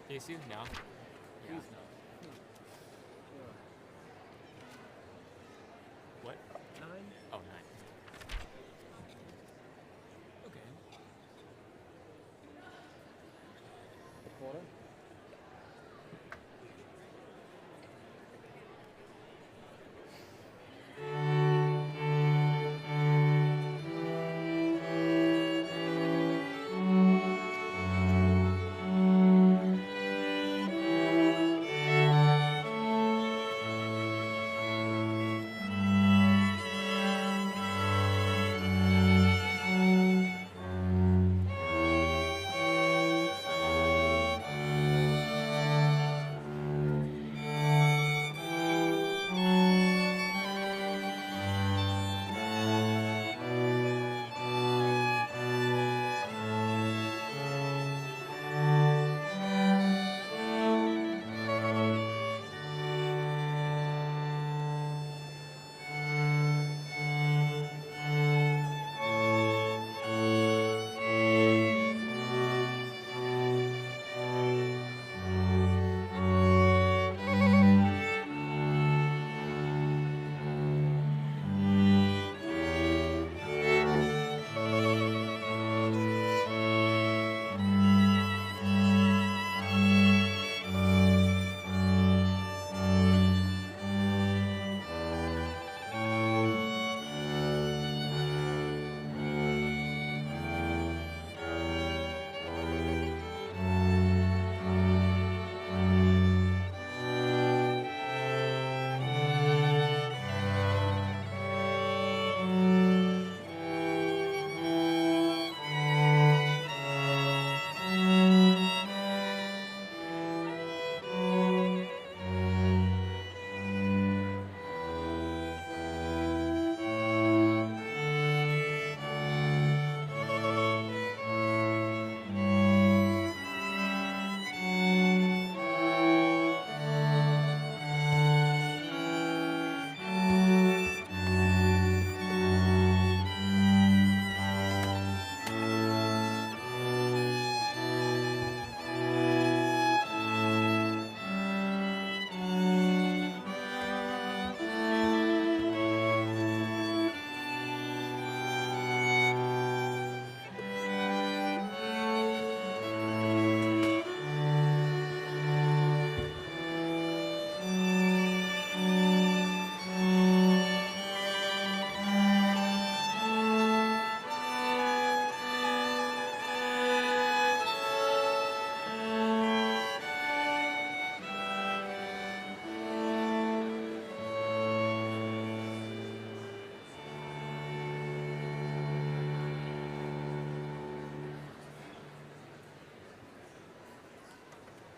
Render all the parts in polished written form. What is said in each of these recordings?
Can you see now? Yeah. Please no. What? 9. Oh, 9. Okay. A quarter.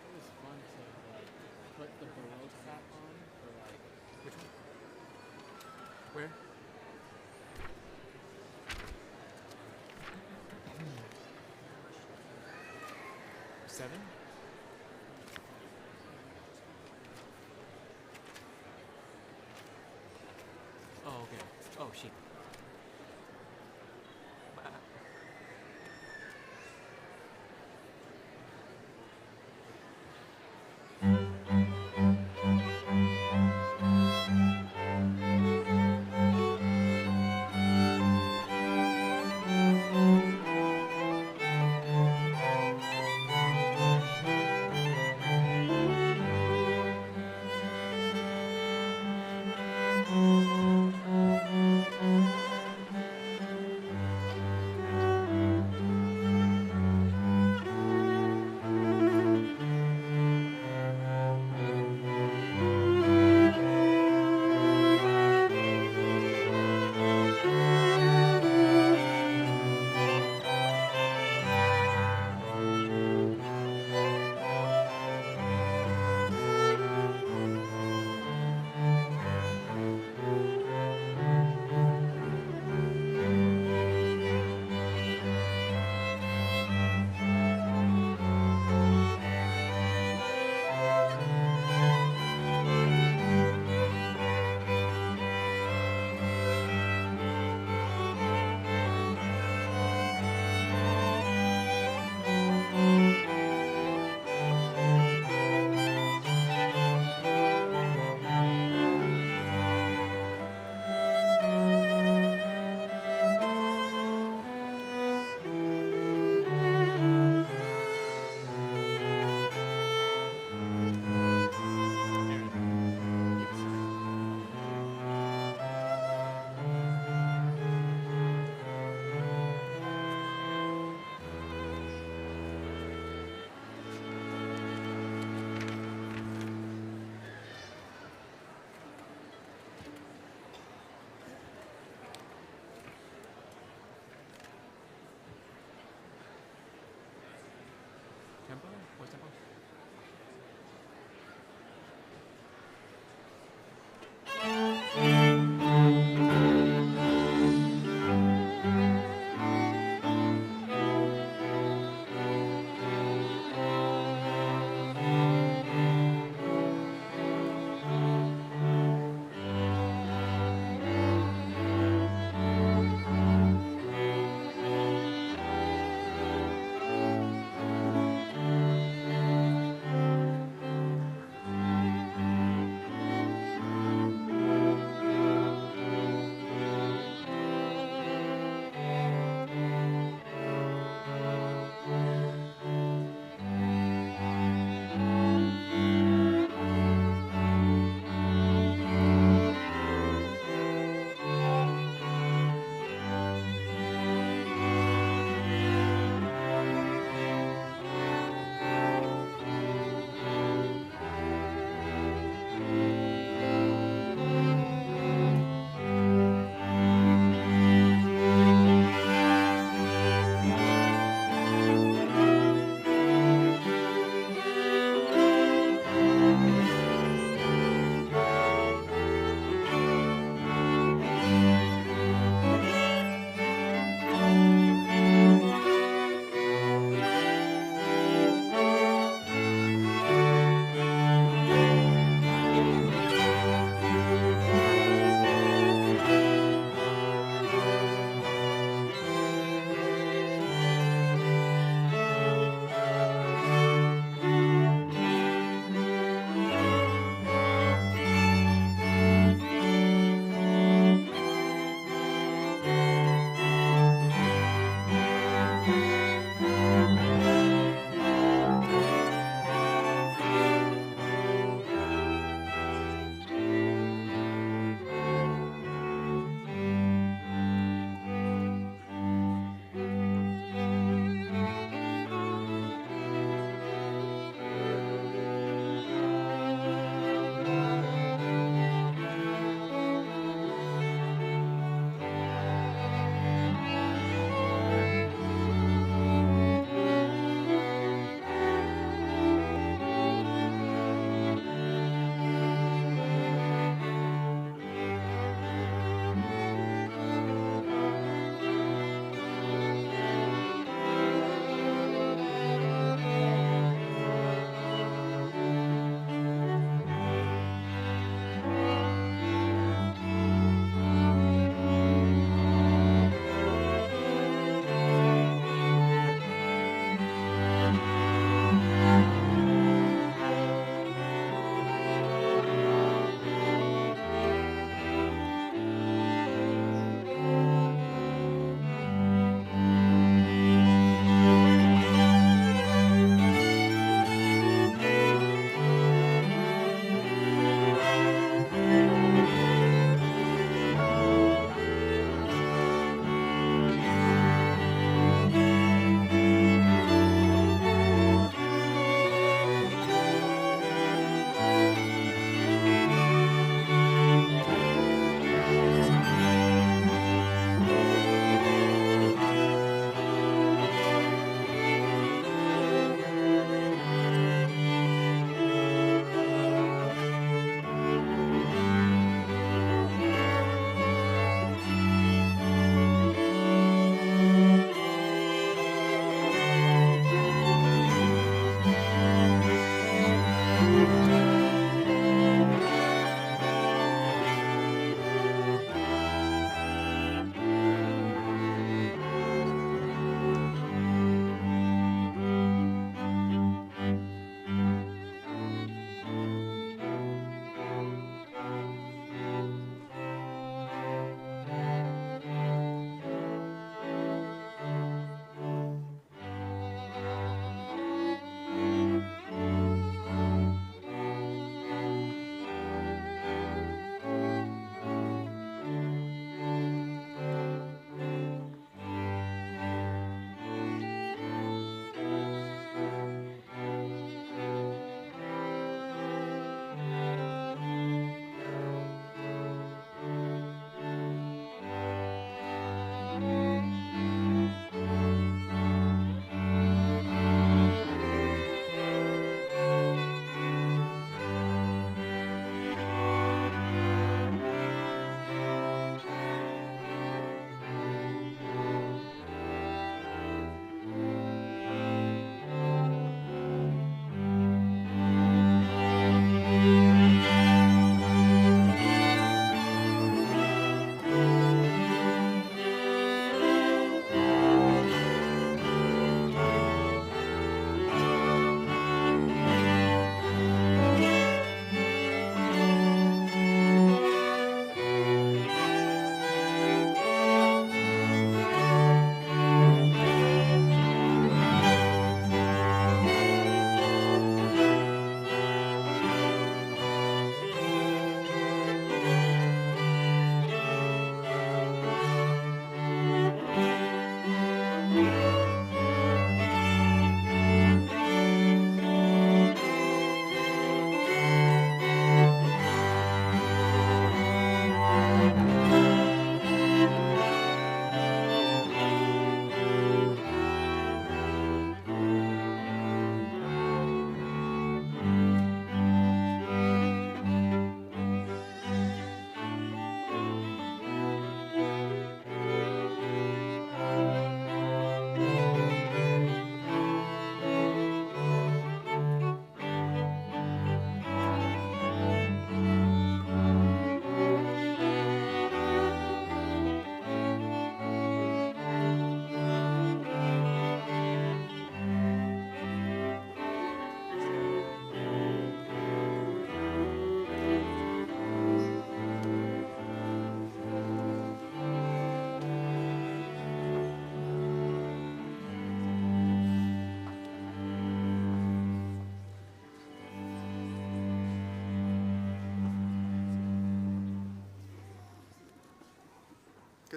It was fun to put the Baroque hat on for like. Which one? Where? Seven? Oh, okay. Oh, shit.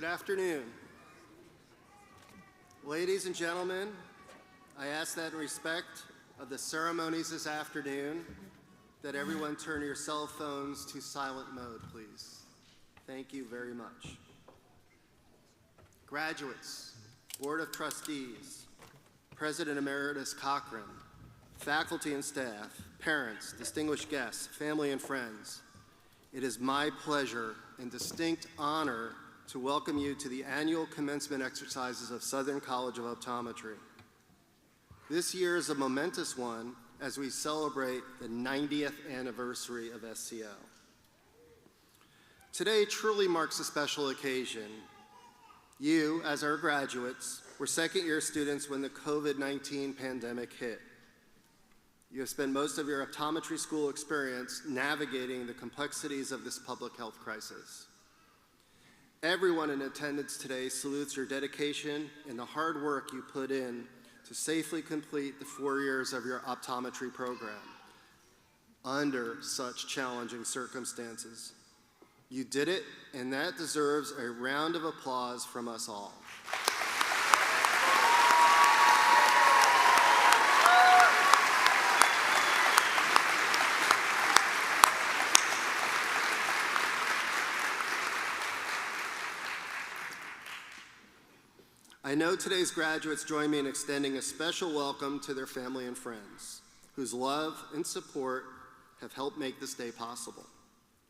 afternoon. Ladies and gentlemen, I ask that in respect of the ceremonies this afternoon, that everyone turn your cell phones to silent mode, please. Thank you very much. Graduates, Board of Trustees, President Emeritus Cochran, faculty and staff, parents, distinguished guests, family and friends, it is my pleasure and distinct honor to welcome you to the annual commencement exercises of Southern College of Optometry. This year is a momentous one as we celebrate the 90th anniversary of SCO. Today truly marks a special occasion. You, as our graduates, were second-year students when the COVID-19 pandemic hit. You have spent most of your optometry school experience navigating the complexities of this public health crisis. Everyone in attendance today salutes your dedication and the hard work you put in to safely complete the 4 years of your optometry program under such challenging circumstances. You did it, and that deserves a round of applause from us all. I know today's graduates join me in extending a special welcome to their family and friends, whose love and support have helped make this day possible.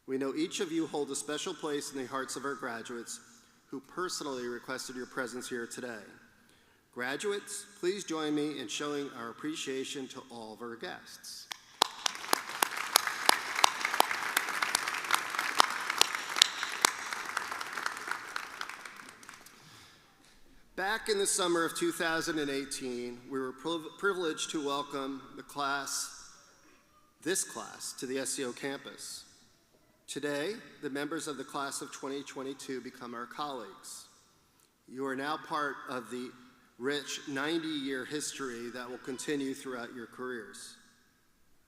We know each of you hold a special place in the hearts of our graduates who personally requested your presence here today. Graduates, please join me in showing our appreciation to all of our guests. Back in the summer of 2018, we were privileged to welcome this class to the SCO campus. Today, the members of the class of 2022 become our colleagues. You are now part of the rich 90-year history that will continue throughout your careers.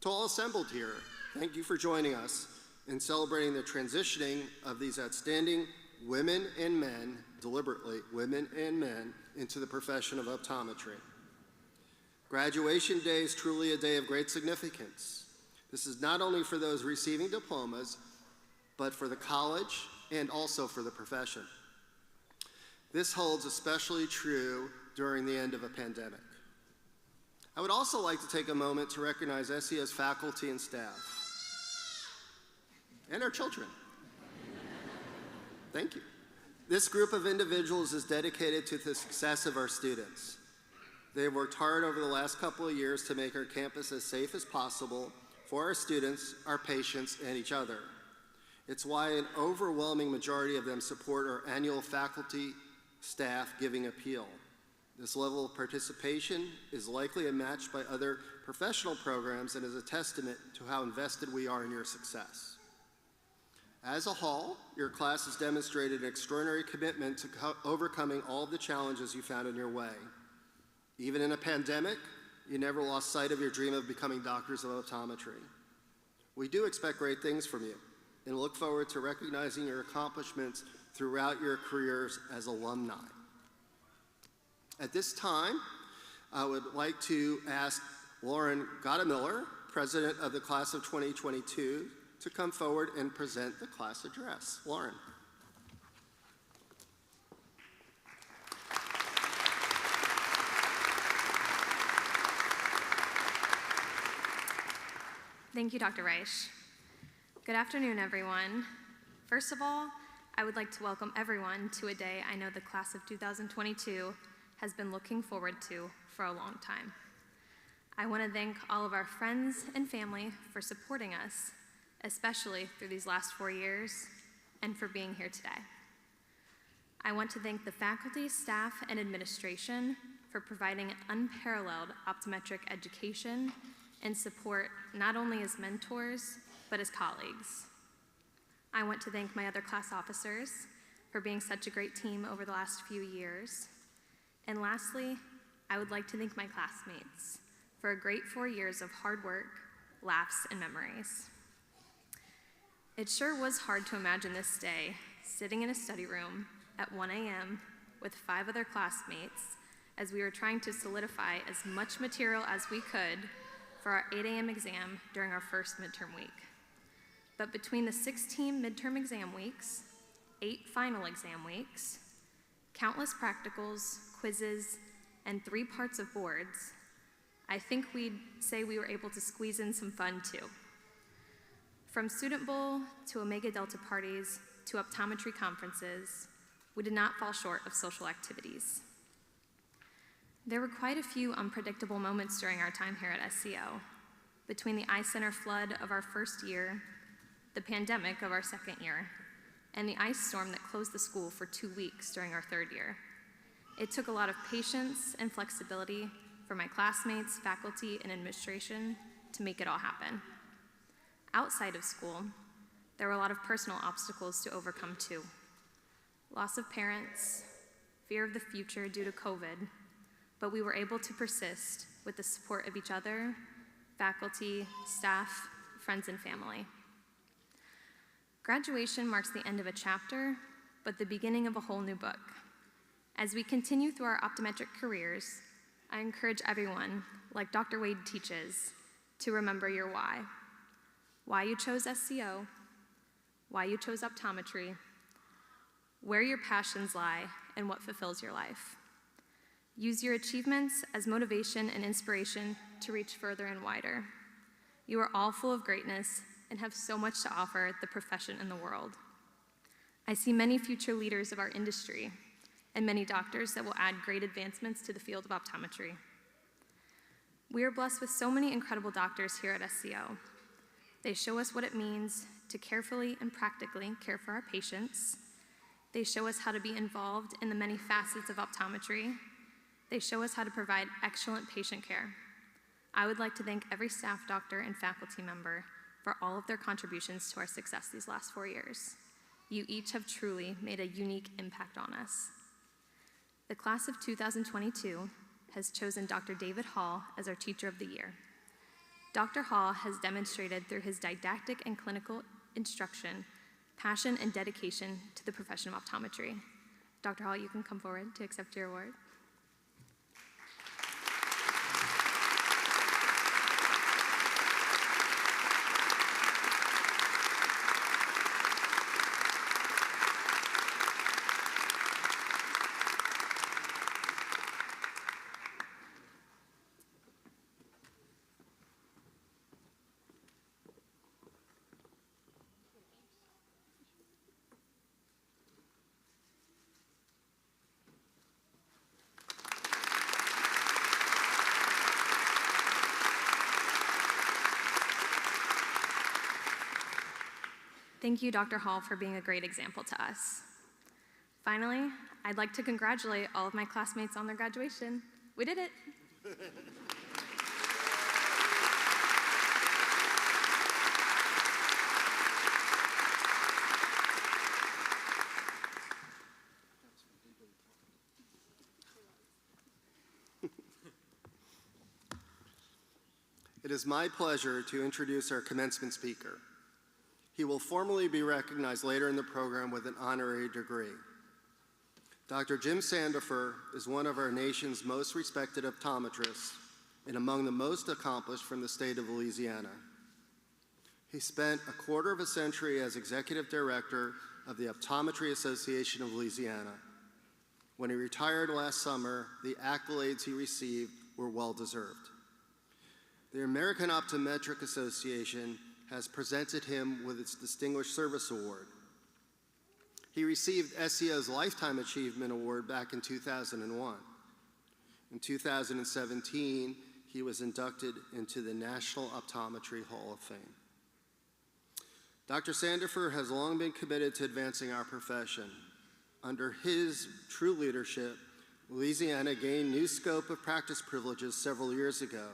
To all assembled here, thank you for joining us in celebrating the transitioning of these outstanding women and men, deliberately women and men, into the profession of optometry. Graduation day is truly a day of great significance. This is not only for those receiving diplomas, but for the college and also for the profession. This holds especially true during the end of a pandemic. I would also like to take a moment to recognize SCO's faculty and staff, and our children. Thank you. This group of individuals is dedicated to the success of our students. They've worked hard over the last couple of years to make our campus as safe as possible for our students, our patients, and each other. It's why an overwhelming majority of them support our annual faculty staff giving appeal. This level of participation is likely unmatched by other professional programs and is a testament to how invested we are in your success. As a whole, your class has demonstrated an extraordinary commitment to overcoming all of the challenges you found in your way. Even in a pandemic, you never lost sight of your dream of becoming doctors of optometry. We do expect great things from you and look forward to recognizing your accomplishments throughout your careers as alumni. At this time, I would like to ask Lauren Gottemiller, President of the Class of 2022, to come forward and present the class address. Lauren. Thank you, Dr. Reich. Good afternoon, everyone. First of all, I would like to welcome everyone to a day I know the class of 2022 has been looking forward to for a long time. I want to thank all of our friends and family for supporting us, especially through these last 4 years, and for being here today. I want to thank the faculty, staff, and administration for providing unparalleled optometric education and support not only as mentors, but as colleagues. I want to thank my other class officers for being such a great team over the last few years. And lastly, I would like to thank my classmates for a great 4 years of hard work, laughs, and memories. It sure was hard to imagine this day, sitting in a study room, at 1 a.m. with 5 other classmates as we were trying to solidify as much material as we could for our 8 a.m. exam during our first midterm week. But between the 16 midterm exam weeks, 8 final exam weeks, countless practicals, quizzes, and 3 parts of boards, I think we'd say we were able to squeeze in some fun too. From Student Bowl to Omega Delta parties to optometry conferences, we did not fall short of social activities. There were quite a few unpredictable moments during our time here at SCO, between the Eye Center flood of our first year, the pandemic of our second year, and the ice storm that closed the school for 2 weeks during our third year. It took a lot of patience and flexibility for my classmates, faculty, and administration to make it all happen. Outside of school, there were a lot of personal obstacles to overcome too. Loss of parents, fear of the future due to COVID, but we were able to persist with the support of each other, faculty, staff, friends, and family. Graduation marks the end of a chapter, but the beginning of a whole new book. As we continue through our optometric careers, I encourage everyone, like Dr. Wade teaches, to remember your why. Why you chose SCO, why you chose optometry, where your passions lie, and what fulfills your life. Use your achievements as motivation and inspiration to reach further and wider. You are all full of greatness and have so much to offer the profession and the world. I see many future leaders of our industry and many doctors that will add great advancements to the field of optometry. We are blessed with so many incredible doctors here at SCO. They show us what it means to carefully and practically care for our patients. They show us how to be involved in the many facets of optometry. They show us how to provide excellent patient care. I would like to thank every staff doctor and faculty member for all of their contributions to our success these last 4 years. You each have truly made a unique impact on us. The class of 2022 has chosen Dr. David Hall as our Teacher of the Year. Dr. Hall has demonstrated through his didactic and clinical instruction, passion and dedication to the profession of optometry. Dr. Hall, you can come forward to accept your award. Thank you, Dr. Hall, for being a great example to us. Finally, I'd like to congratulate all of my classmates on their graduation. We did it. It is my pleasure to introduce our commencement speaker. He will formally be recognized later in the program with an honorary degree. Dr. Jim Sandifer is one of our nation's most respected optometrists and among the most accomplished from the state of Louisiana. He spent a quarter of a century as executive director of the Optometry Association of Louisiana. When he retired last summer, the accolades he received were well-deserved. The American Optometric Association has presented him with its Distinguished Service Award. He received SCO's Lifetime Achievement Award back in 2001. In 2017, he was inducted into the National Optometry Hall of Fame. Dr. Sandifer has long been committed to advancing our profession. Under his true leadership, Louisiana gained new scope of practice privileges several years ago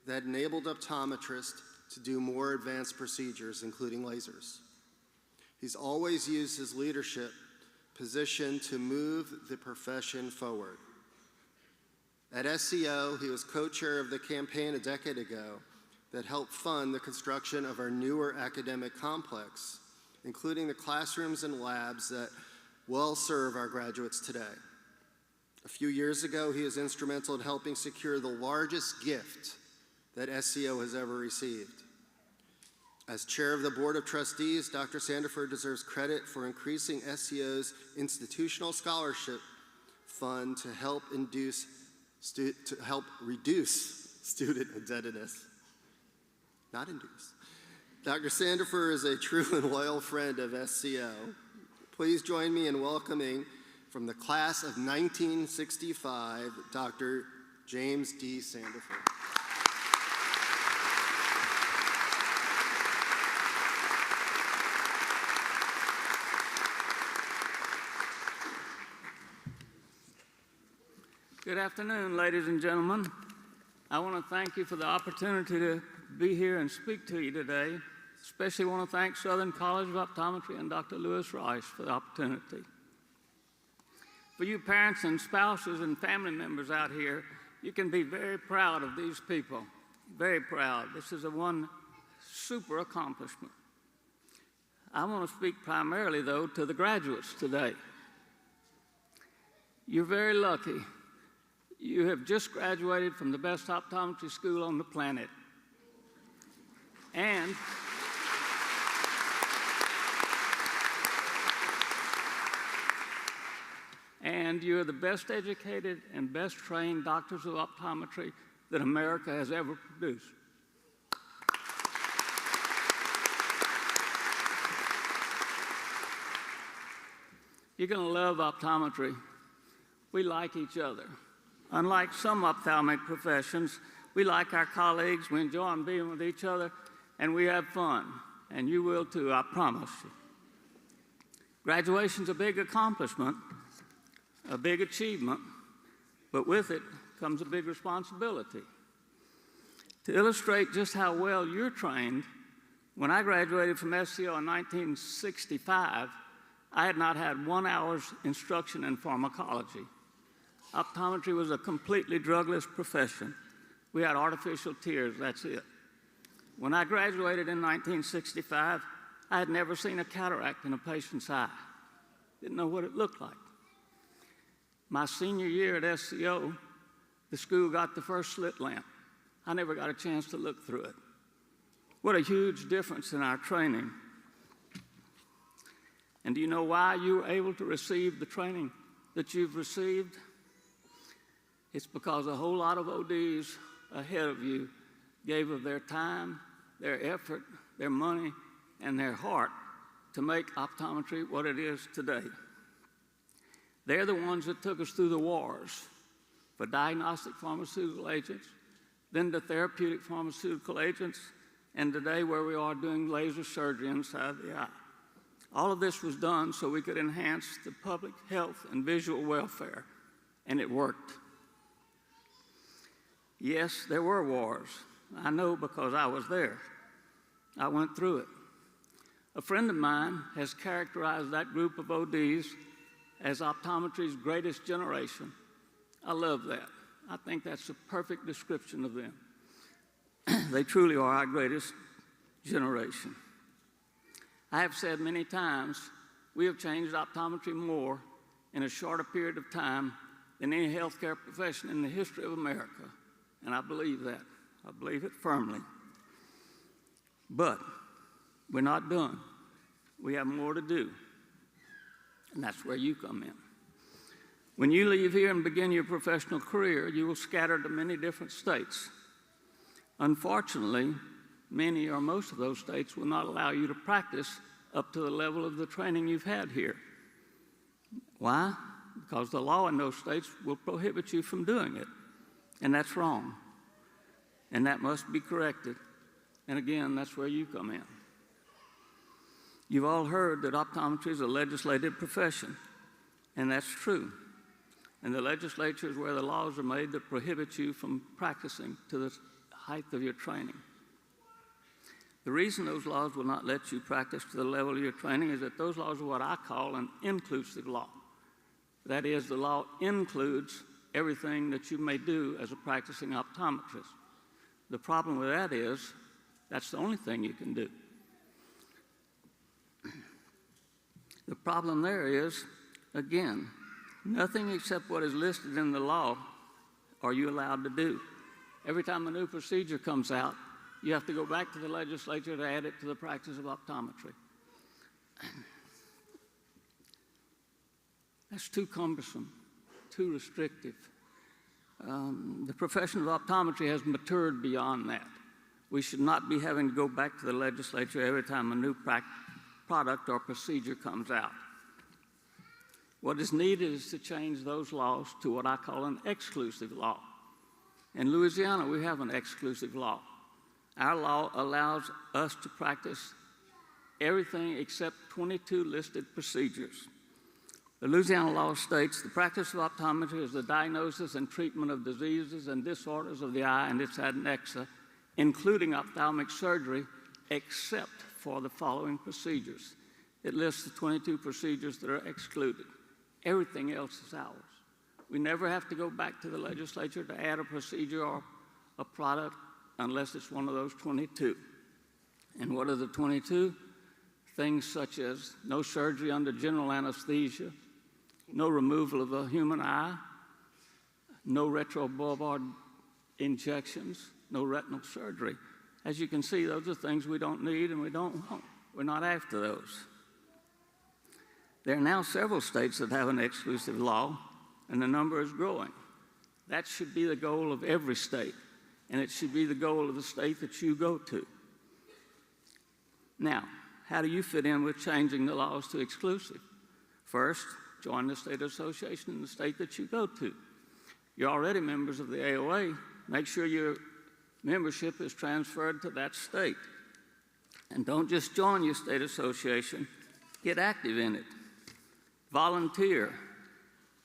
that enabled optometrists to do more advanced procedures, including lasers. He's always used his leadership position to move the profession forward. At SCO, he was co-chair of the campaign a decade ago that helped fund the construction of our newer academic complex, including the classrooms and labs that will serve our graduates today. A few years ago, he was instrumental in helping secure the largest gift that SCO has ever received. As chair of the Board of Trustees, Dr. Sandiford deserves credit for increasing SCO's institutional scholarship fund to help reduce student indebtedness. Not induce. Dr. Sandiford is a true and loyal friend of SCO. Please join me in welcoming, from the class of 1965, Dr. James D. Sandiford. Good afternoon, ladies and gentlemen. I want to thank you for the opportunity to be here and speak to you today. Especially want to thank Southern College of Optometry and Dr. Lewis Rice for the opportunity. For you parents and spouses and family members out here, you can be very proud of these people. Very proud. This is one super accomplishment. I want to speak primarily, though, to the graduates today. You're very lucky. You have just graduated from the best optometry school on the planet. And you're the best educated and best trained doctors of optometry that America has ever produced. You're going to love optometry. We like each other. Unlike some ophthalmic professions, we like our colleagues, we enjoy being with each other, and we have fun. And you will too, I promise you. Graduation's a big accomplishment, a big achievement, but with it comes a big responsibility. To illustrate just how well you're trained, when I graduated from SCO in 1965, I had not had 1 hour's instruction in pharmacology. Optometry was a completely drugless profession. We had artificial tears, that's it. When I graduated in 1965, I had never seen a cataract in a patient's eye. Didn't know what it looked like. My senior year at SCO, the school got the first slit lamp. I never got a chance to look through it. What a huge difference in our training. And do you know why you were able to receive the training that you've received? It's because a whole lot of ODs ahead of you gave of their time, their effort, their money, and their heart to make optometry what it is today. They're the ones that took us through the wars for diagnostic pharmaceutical agents, then the therapeutic pharmaceutical agents, and today where we are doing laser surgery inside the eye. All of this was done so we could enhance the public health and visual welfare, and it worked. Yes, there were wars. I know because I was there. I went through it. A friend of mine has characterized that group of ODs as optometry's greatest generation. I love that. I think that's a perfect description of them. They truly are our greatest generation. I have said many times, we have changed optometry more in a shorter period of time than any healthcare profession in the history of America. And I believe that. I believe it firmly. But we're not done. We have more to do. And that's where you come in. When you leave here and begin your professional career, you will scatter to many different states. Unfortunately, many or most of those states will not allow you to practice up to the level of the training you've had here. Why? Because the law in those states will prohibit you from doing it. And that's wrong. And that must be corrected. And again, that's where you come in. You've all heard that optometry is a legislated profession, and that's true. And the legislature is where the laws are made that prohibit you from practicing to the height of your training. The reason those laws will not let you practice to the level of your training is that those laws are what I call an inclusive law. That is, the law includes everything that you may do as a practicing optometrist. The problem with that is that's the only thing you can do. The problem there is Again, nothing except what is listed in the law are you allowed to do. Every time a new procedure comes out, you have to go back to the legislature to add it to the practice of optometry. That's too cumbersome, too restrictive. The profession of optometry has matured beyond that. We should not be having to go back to the legislature every time a new product or procedure comes out. What is needed is to change those laws to what I call an exclusive law. In Louisiana, we have an exclusive law. Our law allows us to practice everything except 22 listed procedures. The Louisiana law states the practice of optometry is the diagnosis and treatment of diseases and disorders of the eye and its adnexa, including ophthalmic surgery, except for the following procedures. It lists the 22 procedures that are excluded. Everything else is ours. We never have to go back to the legislature to add a procedure or a product unless it's one of those 22. And what are the 22? Things such as no surgery under general anesthesia, no removal of a human eye, no retrobulbar injections, no retinal surgery. As you can see, those are things we don't need and we don't want. We're not after those. There are now several states that have an exclusive law, and the number is growing. That should be the goal of every state, and it should be the goal of the state that you go to. Now, how do you fit in with changing the laws to exclusive? First, join the state association in the state that you go to. You're already members of the AOA. Make sure your membership is transferred to that state. And don't just join your state association, get active in it. Volunteer.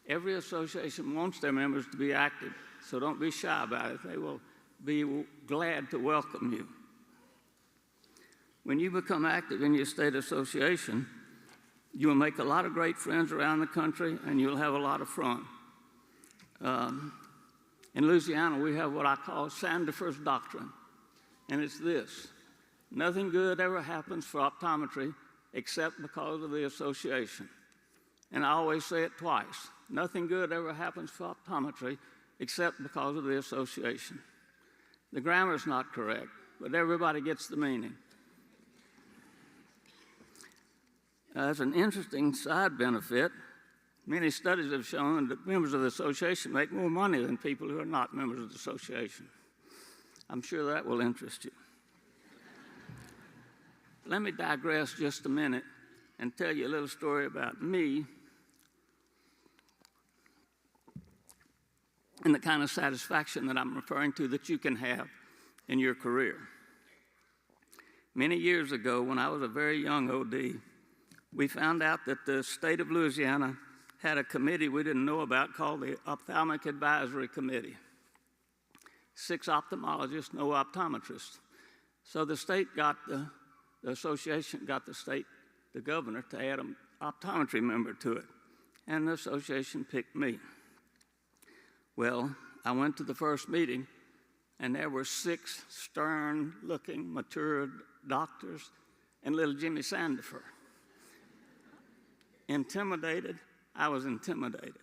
Every association wants their members to be active, so don't be shy about it. They will be glad to welcome you. When you become active in your state association, you will make a lot of great friends around the country, and you'll have a lot of fun. In Louisiana, we have what I call Sandifer's Doctrine, and it's this: nothing good ever happens for optometry except because of the association. And I always say it twice: nothing good ever happens for optometry except because of the association. The grammar's not correct, but everybody gets the meaning. As an interesting side benefit, many studies have shown that members of the association make more money than people who are not members of the association. I'm sure that will interest you. Let me digress just a minute and tell you a little story about me and the kind of satisfaction that I'm referring to that you can have in your career. Many years ago, when I was a very young OD, we found out that the state of Louisiana had a committee we didn't know about called the Ophthalmic Advisory Committee. 6 ophthalmologists, no optometrists. So the state got the association got the governor to add an optometry member to it, and the association picked me. Well, I went to the first meeting, and there were 6 stern-looking, mature doctors and little Jimmy Sandifer. Intimidated? I was intimidated.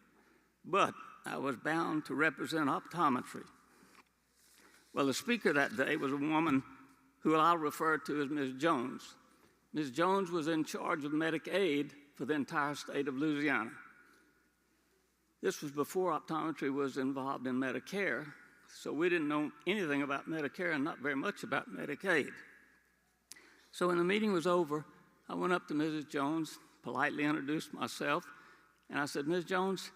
But I was bound to represent optometry. Well, the speaker that day was a woman who I'll refer to as Ms. Jones. Ms. Jones was in charge of Medicaid for the entire state of Louisiana. This was before optometry was involved in Medicare, so we didn't know anything about Medicare and not very much about Medicaid. So when the meeting was over, I went up to Mrs. Jones, politely introduced myself, and I said, "Ms. Jones,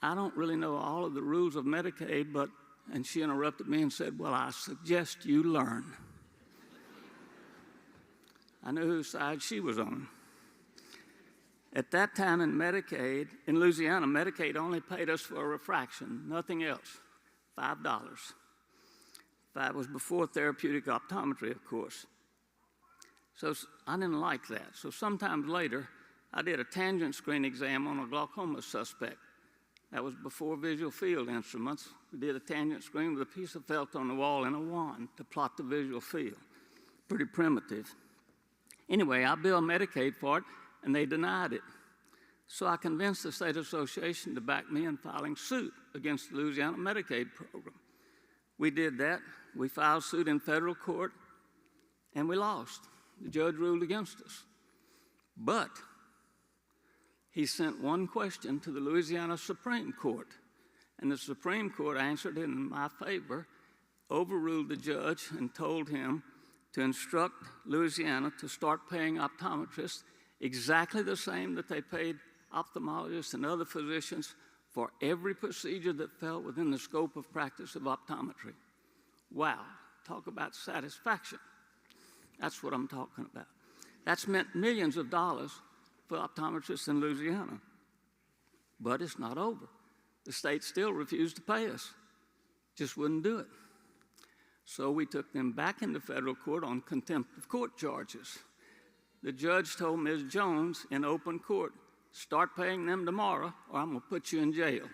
I don't really know all of the rules of Medicaid, but," and she interrupted me and said, "Well, I suggest you learn." I knew whose side she was on. At that time in Medicaid, in Louisiana, Medicaid only paid us for a refraction, nothing else, $5. That was before therapeutic optometry, of course. So I didn't like that. So sometime later, I did a tangent screen exam on a glaucoma suspect. That was before visual field instruments. We did a tangent screen with a piece of felt on the wall and a wand to plot the visual field. Pretty primitive. Anyway, I billed Medicaid for it, and they denied it. So I convinced the state association to back me in filing suit against the Louisiana Medicaid program. We did that. We filed suit in federal court, and we lost. The judge ruled against us. But he sent one question to the Louisiana Supreme Court, and the Supreme Court answered it in my favor, overruled the judge, and told him to instruct Louisiana to start paying optometrists exactly the same that they paid ophthalmologists and other physicians for every procedure that fell within the scope of practice of optometry. Wow, talk about satisfaction. That's what I'm talking about. That's meant millions of dollars for optometrists in Louisiana. But it's not over. The state still refused to pay us, just wouldn't do it. So we took them back into federal court on contempt of court charges. The judge told Ms. Jones in open court, start paying them tomorrow or I'm going to put you in jail.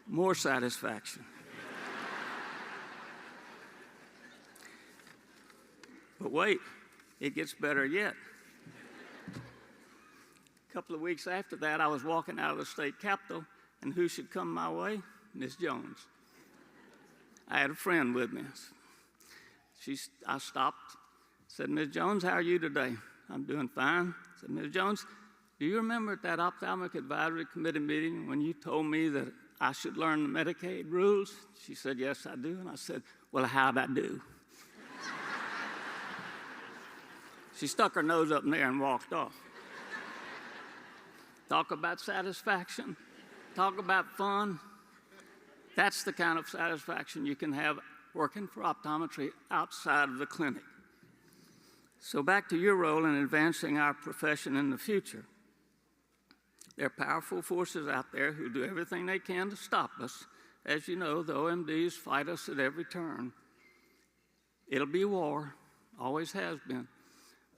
More satisfaction. But wait, it gets better yet. A couple of weeks after that, I was walking out of the state capitol, and who should come my way? Ms. Jones. I had a friend with me. I stopped, said, Ms. Jones, how are you today? I'm doing fine. I said, Ms. Jones, do you remember at that Ophthalmic Advisory Committee meeting when you told me that I should learn the Medicaid rules? She said, yes, I do. And I said, well, how'd I do? She stuck her nose up in there and walked off. Talk about satisfaction. Talk about fun. That's the kind of satisfaction you can have working for optometry outside of the clinic. So back to your role in advancing our profession in the future. There are powerful forces out there who do everything they can to stop us. As you know, the OMDs fight us at every turn. It'll be war, always has been.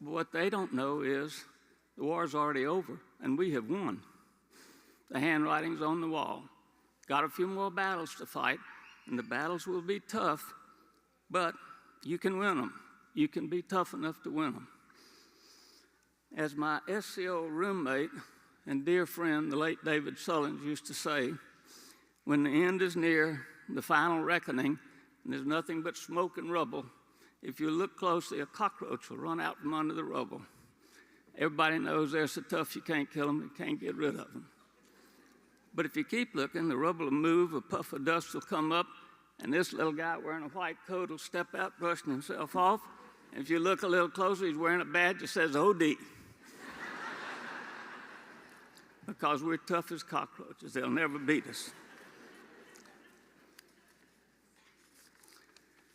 But what they don't know is the war's already over, and we have won. The handwriting's on the wall. Got a few more battles to fight, and the battles will be tough, but you can win them. You can be tough enough to win them. As my SCO roommate and dear friend, the late David Sullins, used to say, when the end is near, the final reckoning, and there's nothing but smoke and rubble, if you look closely, a cockroach will run out from under the rubble. Everybody knows they're so tough you can't kill them, you can't get rid of them. But if you keep looking, the rubble will move, a puff of dust will come up, and this little guy wearing a white coat will step out, brushing himself off. And if you look a little closer, he's wearing a badge that says OD. Because we're tough as cockroaches. They'll never beat us.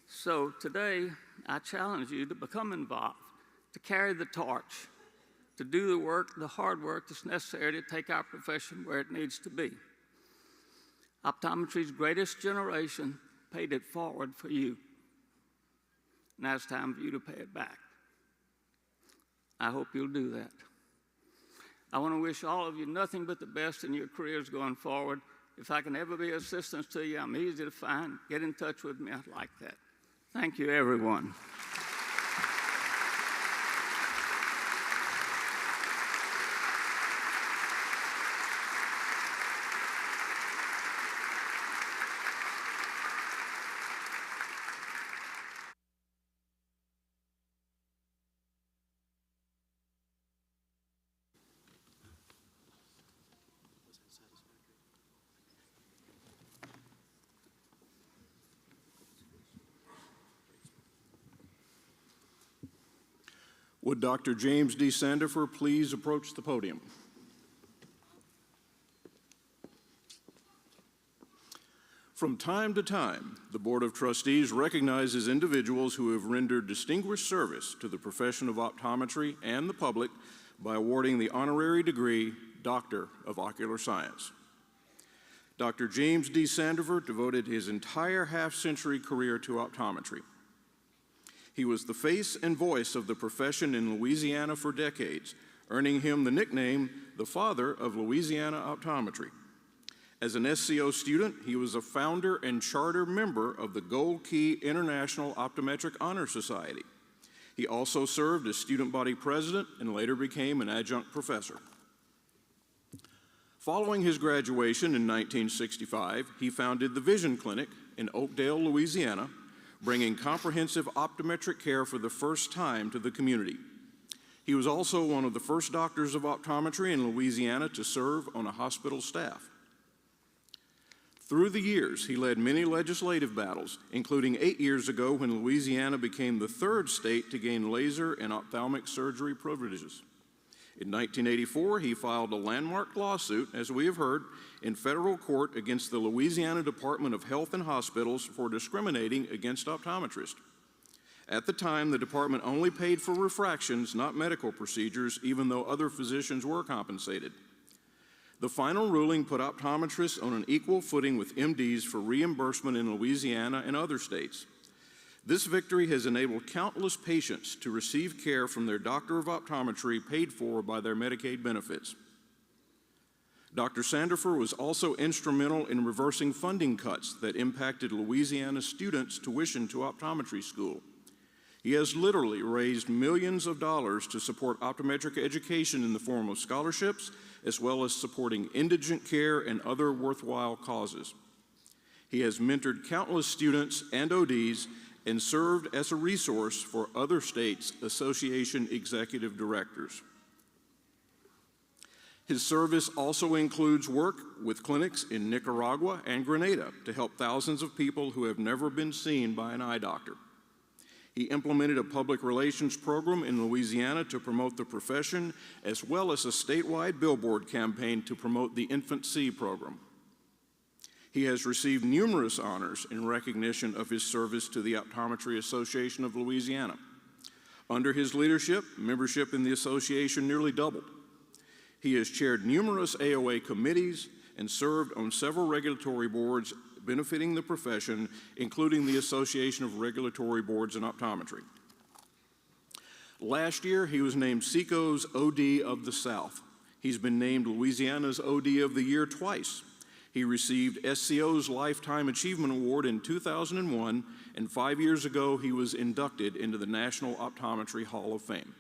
So today, I challenge you to become involved, to carry the torch, to do the work, the hard work that's necessary to take our profession where it needs to be. Optometry's greatest generation paid it forward for you. Now it's time for you to pay it back. I hope you'll do that. I want to wish all of you nothing but the best in your careers going forward. If I can ever be of assistance to you, I'm easy to find. Get in touch with me. I'd like that. Thank you, everyone. Would Dr. James D. Sandifer please approach the podium? From time to time, the Board of Trustees recognizes individuals who have rendered distinguished service to the profession of optometry and the public by awarding the honorary degree Doctor of Ocular Science. Dr. James D. Sandifer devoted his entire half-century career to optometry. He was the face and voice of the profession in Louisiana for decades, earning him the nickname, the father of Louisiana optometry. As an SCO student, he was a founder and charter member of the Gold Key International Optometric Honor Society. He also served as student body president and later became an adjunct professor. Following his graduation in 1965, he founded the Vision Clinic in Oakdale, Louisiana, bringing comprehensive optometric care for the first time to the community. He was also one of the first doctors of optometry in Louisiana to serve on a hospital staff. Through the years, he led many legislative battles, including 8 years ago when Louisiana became the third state to gain laser and ophthalmic surgery privileges. In 1984, he filed a landmark lawsuit, as we have heard, in federal court against the Louisiana Department of Health and Hospitals for discriminating against optometrists. At the time, the department only paid for refractions, not medical procedures, even though other physicians were compensated. The final ruling put optometrists on an equal footing with MDs for reimbursement in Louisiana and other states. This victory has enabled countless patients to receive care from their doctor of optometry paid for by their Medicaid benefits. Dr. Sandifer was also instrumental in reversing funding cuts that impacted Louisiana students' tuition to optometry school. He has literally raised millions of dollars to support optometric education in the form of scholarships, as well as supporting indigent care and other worthwhile causes. He has mentored countless students and ODs and served as a resource for other states' association executive directors. His service also includes work with clinics in Nicaragua and Grenada to help thousands of people who have never been seen by an eye doctor. He implemented a public relations program in Louisiana to promote the profession, as well as a statewide billboard campaign to promote the Infant C program. He has received numerous honors in recognition of his service to the Optometry Association of Louisiana. Under his leadership, membership in the association nearly doubled. He has chaired numerous AOA committees and served on several regulatory boards benefiting the profession, including the Association of Regulatory Boards in Optometry. Last year, he was named SECO's OD of the South. He's been named Louisiana's OD of the Year twice. He received SCO's Lifetime Achievement Award in 2001, and 5 years ago, he was inducted into the National Optometry Hall of Fame.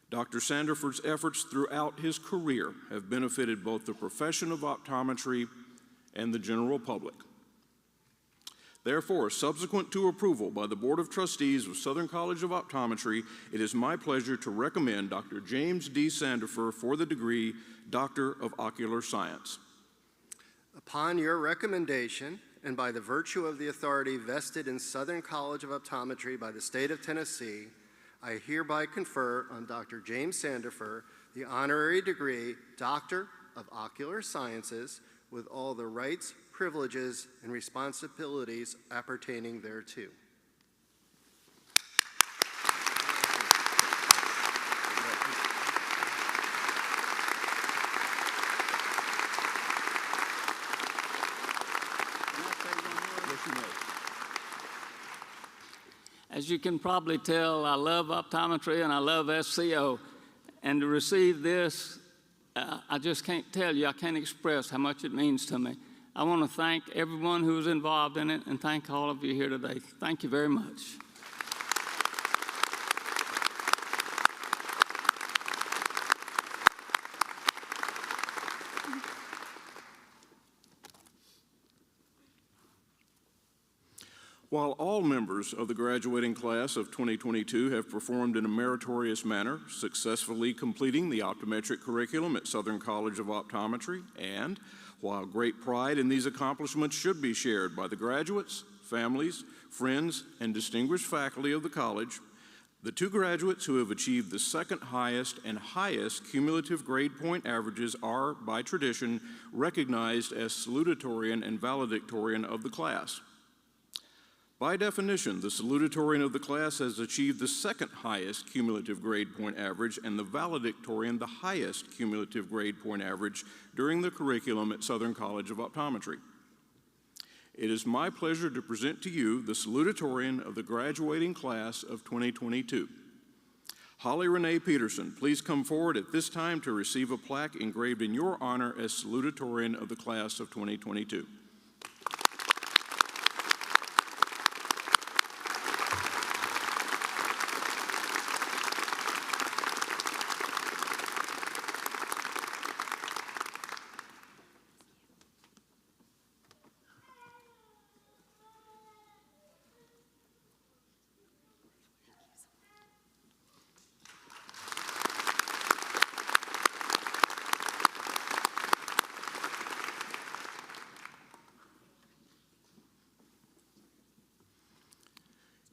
Dr. Sandifer's efforts throughout his career have benefited both the profession of optometry and the general public. Therefore, subsequent to approval by the Board of Trustees of Southern College of Optometry, it is my pleasure to recommend Dr. James D. Sandifer for the degree Doctor of Ocular Science. Upon your recommendation, and by the virtue of the authority vested in Southern College of Optometry by the state of Tennessee, I hereby confer on Dr. James Sandifer the honorary degree Doctor of Ocular Sciences with all the rights, privileges, and responsibilities appertaining thereto. As you can probably tell, I love optometry and I love SCO. And to receive this, I just can't tell you, I can't express how much it means to me. I want to thank everyone who was involved in it and thank all of you here today. Thank you very much. While all members of the graduating class of 2022 have performed in a meritorious manner, successfully completing the optometric curriculum at Southern College of Optometry, and while great pride in these accomplishments should be shared by the graduates, families, friends, and distinguished faculty of the college, the two graduates who have achieved the second highest and highest cumulative grade point averages are, by tradition, recognized as salutatorian and valedictorian of the class. By definition, the salutatorian of the class has achieved the second highest cumulative grade point average and the valedictorian the highest cumulative grade point average during the curriculum at Southern College of Optometry. It is my pleasure to present to you the salutatorian of the graduating class of 2022. Holly Renee Peterson, please come forward at this time to receive a plaque engraved in your honor as salutatorian of the class of 2022.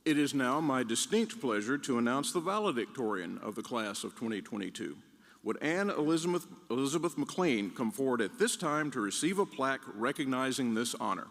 It is now my distinct pleasure to announce the valedictorian of the class of 2022. Would Anne Elizabeth McLean come forward at this time to receive a plaque recognizing this honor?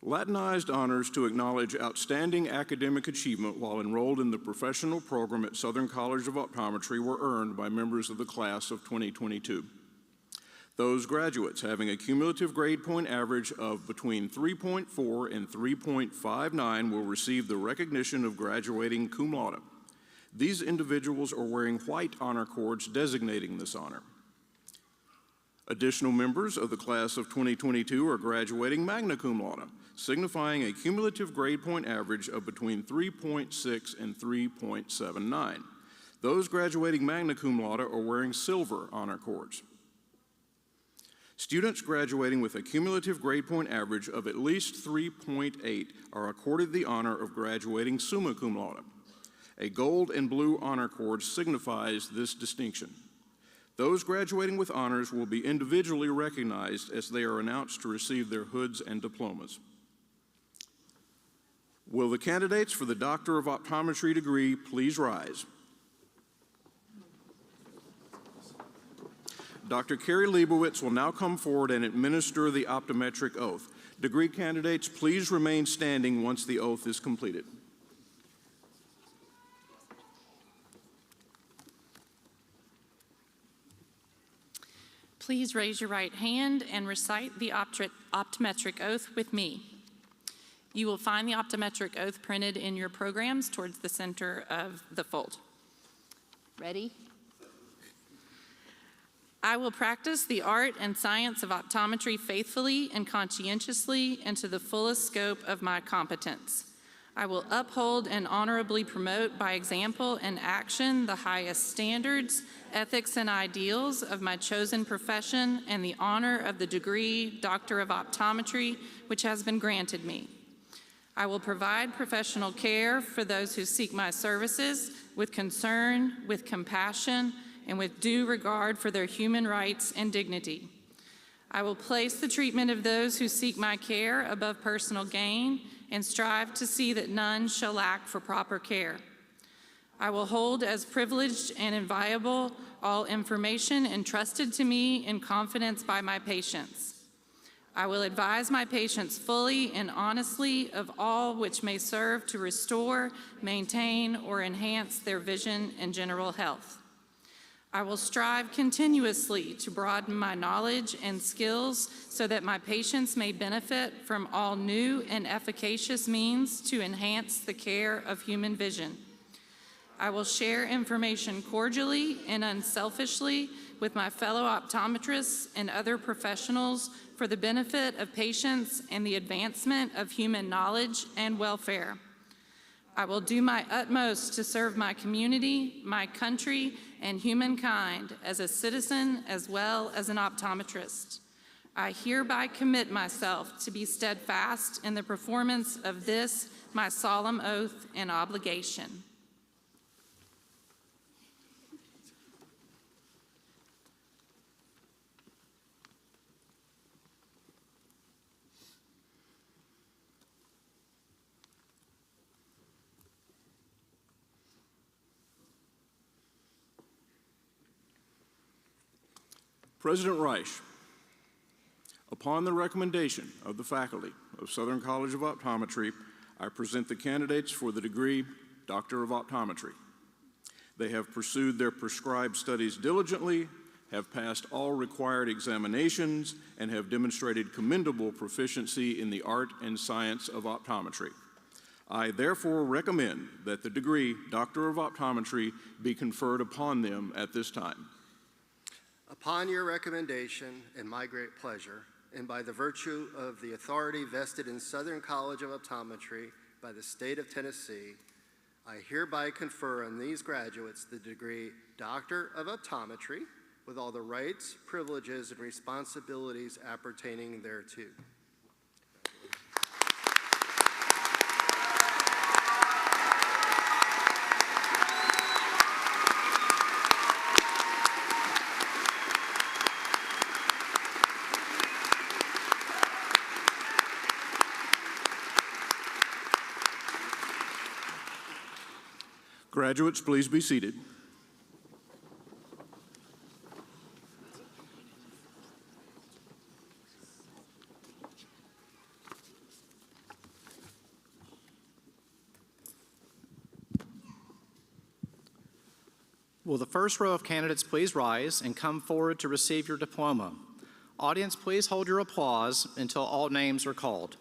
Latinized honors to acknowledge outstanding academic achievement while enrolled in the professional program at Southern College of Optometry were earned by members of the class of 2022. Those graduates having a cumulative grade point average of between 3.4 and 3.59 will receive the recognition of graduating cum laude. These individuals are wearing white honor cords designating this honor. Additional members of the class of 2022 are graduating magna cum laude, signifying a cumulative grade point average of between 3.6 and 3.79. Those graduating magna cum laude are wearing silver honor cords. Students graduating with a cumulative grade point average of at least 3.8 are accorded the honor of graduating summa cum laude. A gold and blue honor cord signifies this distinction. Those graduating with honors will be individually recognized as they are announced to receive their hoods and diplomas. Will the candidates for the Doctor of Optometry degree please rise? Dr. Carrie Leibowitz will now come forward and administer the optometric oath. Degree candidates, please remain standing once the oath is completed. Please raise your right hand and recite the optometric oath with me. You will find the optometric oath printed in your programs towards the center of the fold. Ready? I will practice the art and science of optometry faithfully and conscientiously and to the fullest scope of my competence. I will uphold and honorably promote by example and action the highest standards, ethics, and ideals of my chosen profession and the honor of the degree Doctor of Optometry, which has been granted me. I will provide professional care for those who seek my services with concern, with compassion, and with due regard for their human rights and dignity. I will place the treatment of those who seek my care above personal gain and strive to see that none shall lack for proper care. I will hold as privileged and inviolable all information entrusted to me in confidence by my patients. I will advise my patients fully and honestly of all which may serve to restore, maintain, or enhance their vision and general health. I will strive continuously to broaden my knowledge and skills so that my patients may benefit from all new and efficacious means to enhance the care of human vision. I will share information cordially and unselfishly with my fellow optometrists and other professionals for the benefit of patients and the advancement of human knowledge and welfare. I will do my utmost to serve my community, my country, and humankind as a citizen as well as an optometrist. I hereby commit myself to be steadfast in the performance of this, my solemn oath and obligation. President Reich, upon the recommendation of the faculty of Southern College of Optometry, I present the candidates for the degree Doctor of Optometry. They have pursued their prescribed studies diligently, have passed all required examinations, and have demonstrated commendable proficiency in the art and science of optometry. I therefore recommend that the degree Doctor of Optometry be conferred upon them at this time. Upon your recommendation and my great pleasure, and by the virtue of the authority vested in Southern College of Optometry by the state of Tennessee, I hereby confer on these graduates the degree Doctor of Optometry with all the rights, privileges, and responsibilities appertaining thereto. Graduates, please be seated. Will the first row of candidates please rise and come forward to receive your diploma? Audience, please hold your applause until all names are called.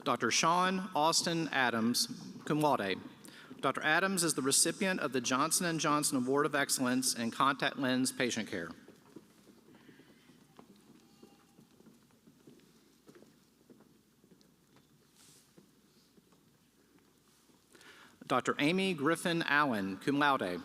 Dr. Sean Austin Adams, cum laude. Dr. Adams is the recipient of the Johnson & Johnson Award of Excellence in Contact Lens Patient Care. Dr. Amy Griffin Allen, cum laude.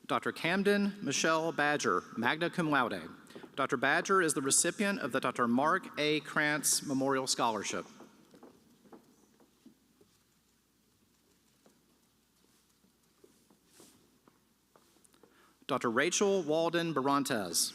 Dr. Camden Michelle Badger, magna cum laude. Dr. Badger is the recipient of the Dr. Mark A. Krantz Memorial Scholarship. Dr. Rachel Walden Barantes.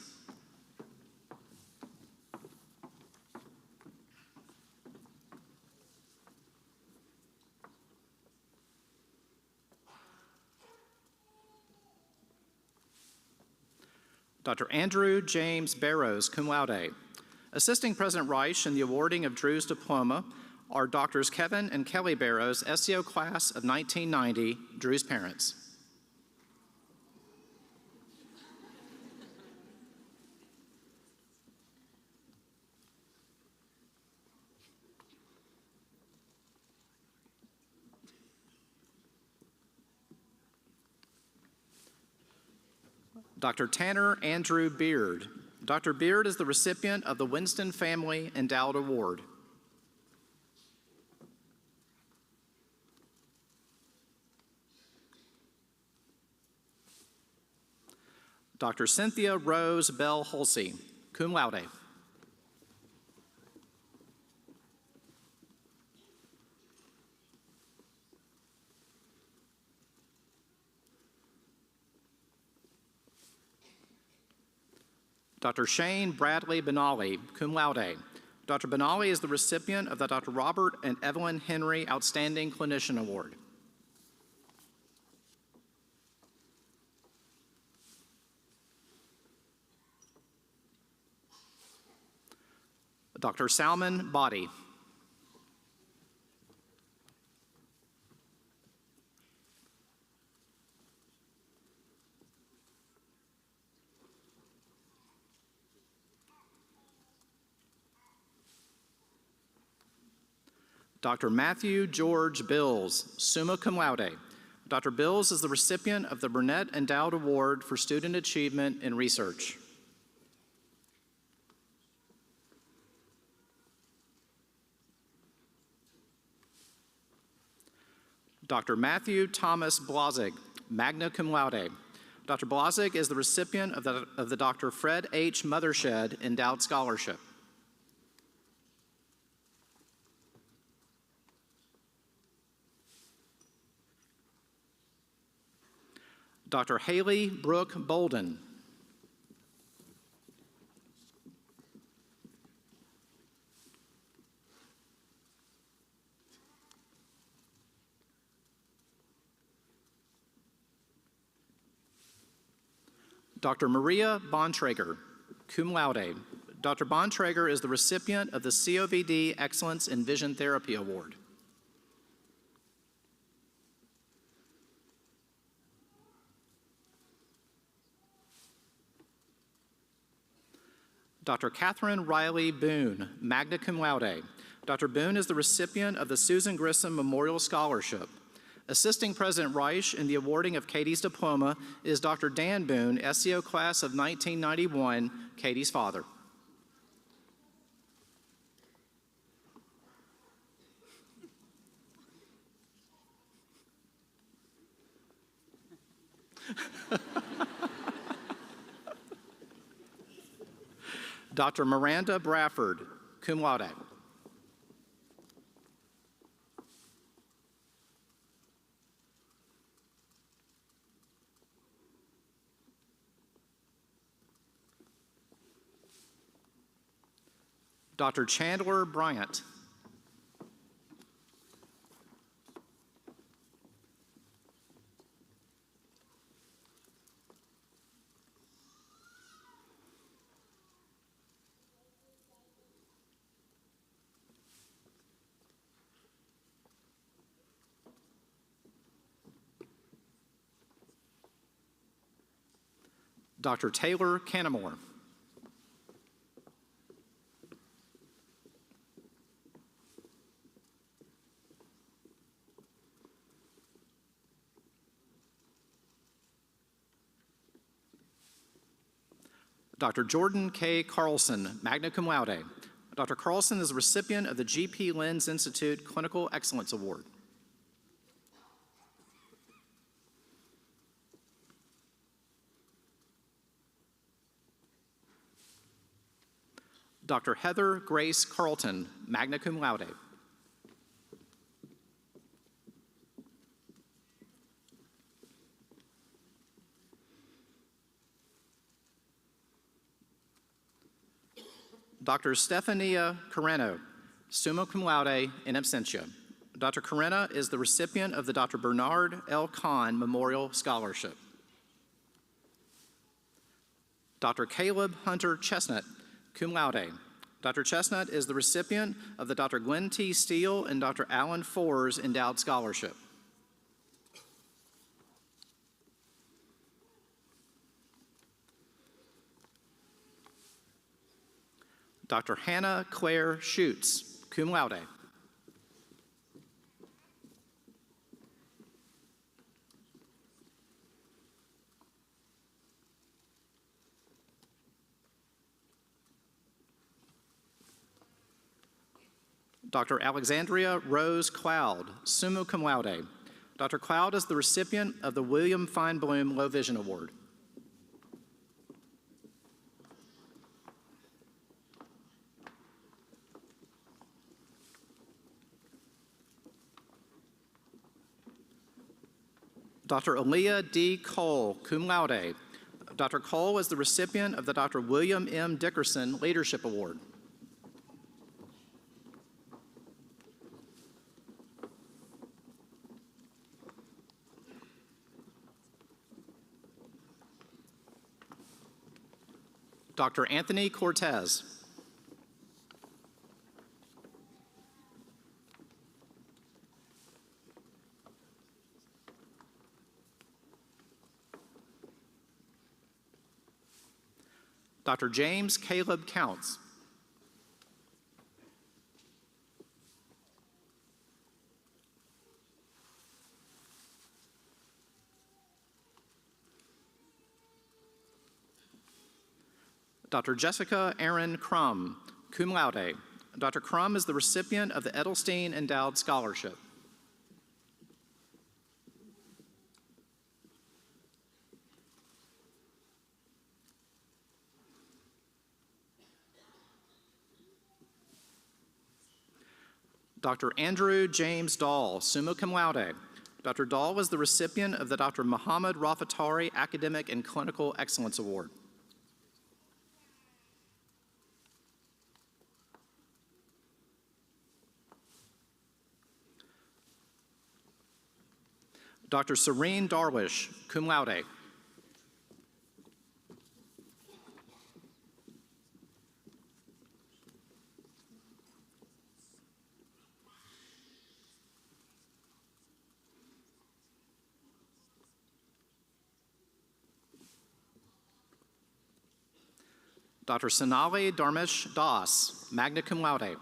Dr. Andrew James Barrows, cum laude. Assisting President Reich in the awarding of Drew's diploma are Drs. Kevin and Kelly Barrows, SEO class of 1990, Drew's parents. Dr. Tanner Andrew Beard. Dr. Beard is the recipient of the Winston Family Endowed Award. Dr. Cynthia Rose Bell Hulsey, cum laude. Dr. Shane Bradley Benally, cum laude. Dr. Benally is the recipient of the Dr. Robert and Evelyn Henry Outstanding Clinician Award. Dr. Salman Body. Dr. Matthew George Bills, summa cum laude. Dr. Bills is the recipient of the Burnett Endowed Award for Student Achievement in Research. Dr. Matthew Thomas Blazig, magna cum laude. Dr. Blazig is the recipient of the Dr. Fred H. Mothershed Endowed Scholarship. Dr. Haley Brooke Bolden. Dr. Maria Bontrager, cum laude. Dr. Bontrager is the recipient of the COVD Excellence in Vision Therapy Award. Dr. Catherine Riley Boone, magna cum laude. Dr. Boone is the recipient of the Susan Grissom Memorial Scholarship. Assisting President Reich in the awarding of Katie's diploma is Dr. Dan Boone, SEO class of 1991, Katie's father. Dr. Miranda Bradford, cum laude. Dr. Chandler Bryant. Dr. Taylor Canamore. Dr. Jordan K. Carlson, magna cum laude. Dr. Carlson is a recipient of the GP Lens Institute Clinical Excellence Award. Dr. Heather Grace Carlton, magna cum laude. Dr. Stefania Carreno, summa cum laude in absentia. Dr. Carrena is the recipient of the Dr. Bernard L. Kahn Memorial Scholarship. Dr. Caleb Hunter Chestnut, cum laude. Dr. Chestnut is the recipient of the Dr. Glenn T. Steele and Dr. Alan Fors Endowed Scholarship. Dr. Hannah Claire Schutz, cum laude. Dr. Alexandria Rose Cloud, summa cum laude. Dr. Cloud is the recipient of the William Feinblum Low Vision Award. Dr. Aaliyah D. Cole, cum laude. Dr. Cole is the recipient of the Dr. William M. Dickerson Leadership Award. Dr. Anthony Cortez. Dr. James Caleb Counts. Dr. Jessica Aaron Crum, cum laude. Dr. Crum is the recipient of the Edelstein Endowed Scholarship. Dr. Andrew James Dahl, summa cum laude. Dr. Dahl was the recipient of the Dr. Muhammad Rafatari Academic and Clinical Excellence Award. Dr. Serene Darwish, cum laude. Dr. Sonali Dharmesh Das, magna cum laude.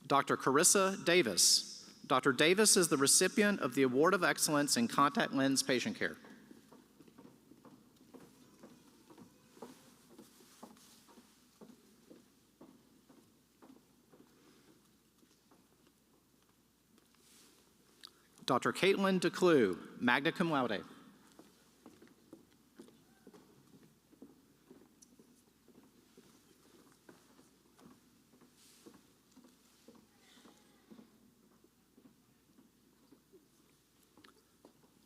Dr. Carissa Davis. Dr. Davis is the recipient of the Award of Excellence in Contact Lens Patient Care. Dr. Caitlin DeClue, magna cum laude.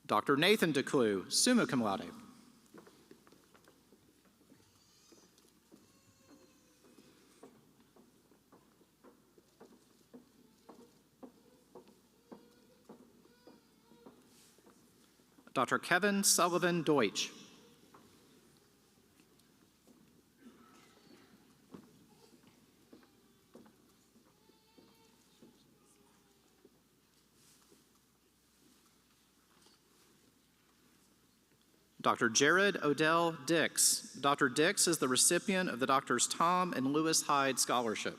Dr. Nathan DeClue, summa cum laude. Dr. Kevin Sullivan Deutsch. Dr. Jared Odell Dix. Dr. Dix is the recipient of the Drs. Tom and Lewis Hyde Scholarship.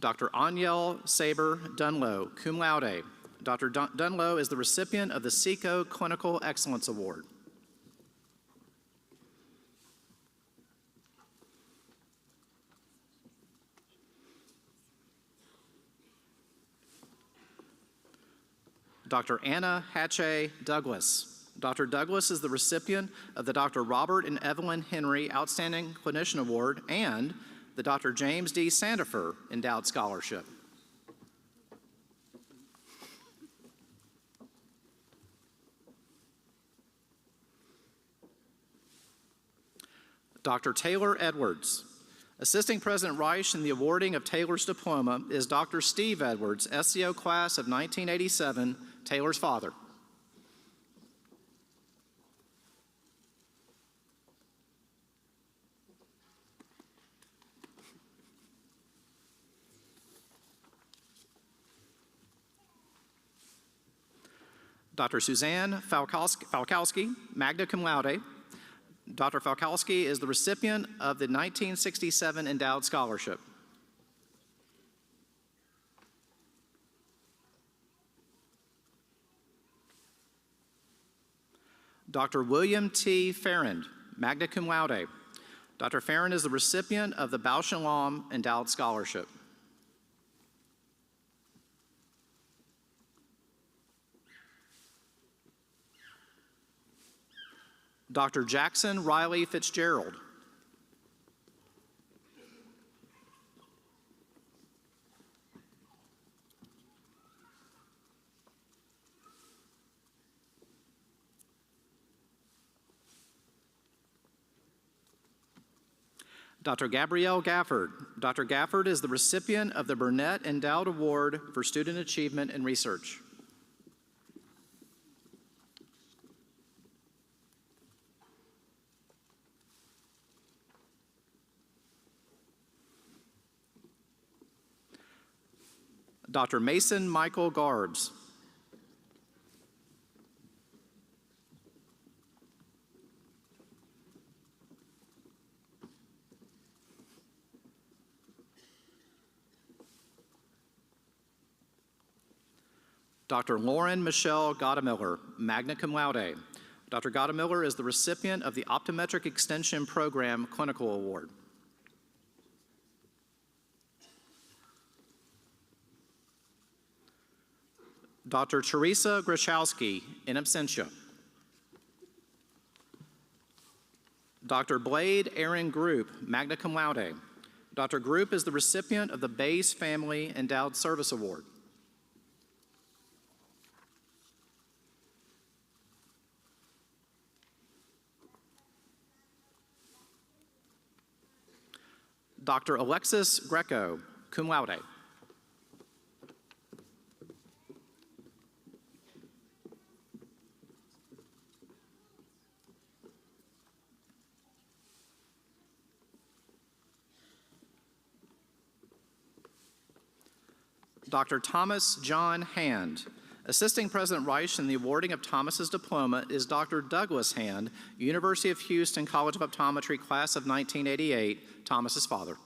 Dr. Aniel Saber Dunlow, cum laude. Dr. Dunlow is the recipient of the SECO Clinical Excellence Award. Dr. Anna Hatche Douglas. Dr. Douglas is the recipient of the Dr. Robert and Evelyn Henry Outstanding Clinician Award and the Dr. James D. Sandifer Endowed Scholarship. Dr. Taylor Edwards. Assisting President Reich in the awarding of Taylor's diploma is Dr. Steve Edwards, SCO class of 1987, Taylor's father. Dr. Suzanne Falkowski, magna cum laude. Dr. Falkowski is the recipient of the 1967 Endowed Scholarship. Dr. William T. Farrand, magna cum laude. Dr. Farrand is the recipient of the Bausch and Lomb Endowed Scholarship. Dr. Jackson Riley Fitzgerald. Dr. Gabrielle Gafford. Dr. Gafford is the recipient of the Burnett Endowed Award for Student Achievement and Research. Dr. Mason Michael Garbs. Dr. Lauren Michelle Gottemiller, magna cum laude. Dr. Gottemiller is the recipient of the Optometric Extension Program Clinical Award. Dr. Teresa Grachowski, in absentia. Dr. Blade Aaron Group, magna cum laude. Dr. Group is the recipient of the Bayes Family Endowed Service Award. Dr. Alexis Greco, cum laude. Dr. Thomas John Hand. Assisting President Reich in the awarding of Thomas's diploma is Dr. Douglas Hand, University of Houston College of Optometry, class of 1988, Thomas's father.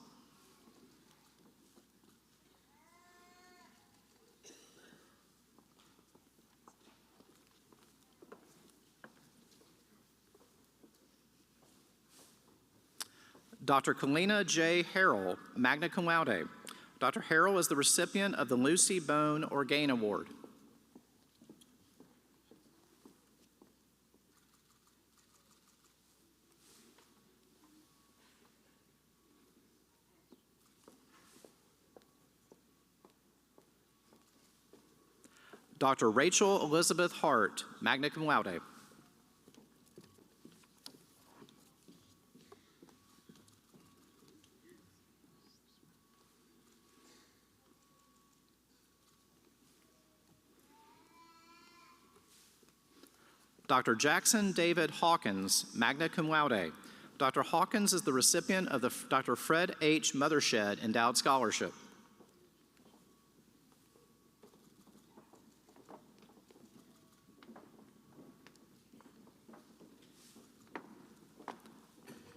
Dr. Kalina J. Harrell, magna cum laude. Dr. Harrell is the recipient of the Lucy Bone Orgain Award. Dr. Rachel Elizabeth Hart, magna cum laude. Dr. Jackson David Hawkins, magna cum laude. Dr. Hawkins is the recipient of the Dr. Fred H. Mothershed Endowed Scholarship.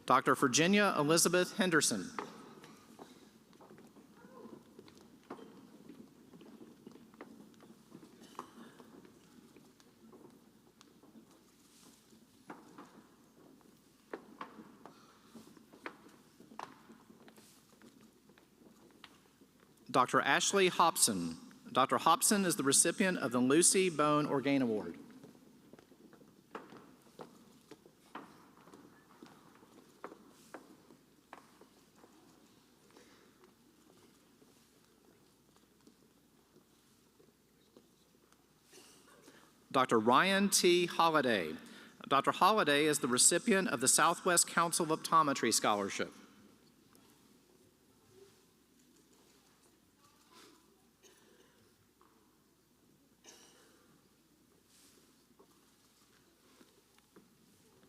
Dr. Virginia Elizabeth Henderson. Dr. Ashley Hobson. Dr. Hobson is the recipient of the Lucy Bone Orgain Award. Dr. Ryan T. Holliday. Dr. Holliday is the recipient of the Southwest Council of Optometry Scholarship.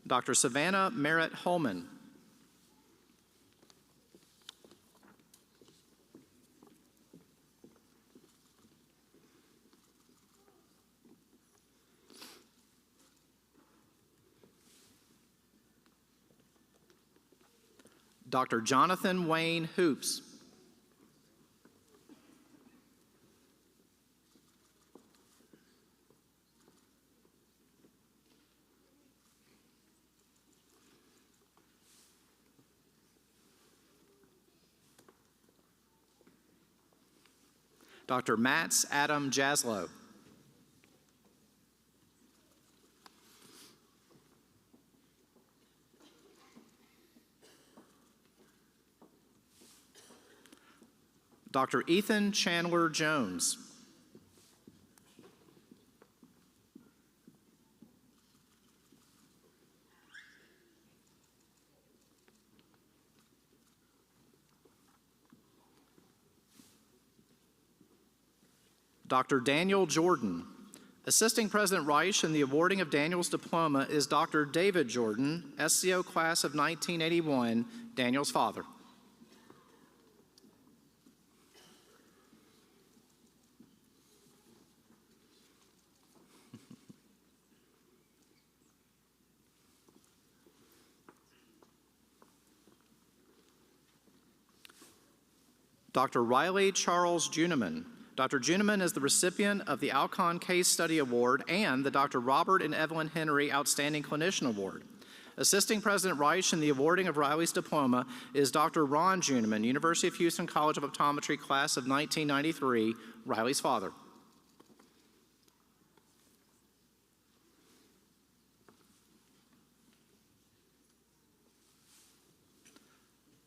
Dr. Savannah Merritt Holman. Dr. Jonathan Wayne Hoops. Dr. Mats Adam Jaslow. Dr. Ethan Chandler Jones. Dr. Daniel Jordan. Assisting President Reich in the awarding of Daniel's diploma is Dr. David Jordan, SCO class of 1981, Daniel's father. Dr. Riley Charles Juniman. Dr. Juniman is the recipient of the Alcon Case Study Award and the Dr. Robert and Evelyn Henry Outstanding Clinician Award. Assisting President Reich in the awarding of Riley's diploma is Dr. Ron Juniman, University of Houston College of Optometry, class of 1993, Riley's father.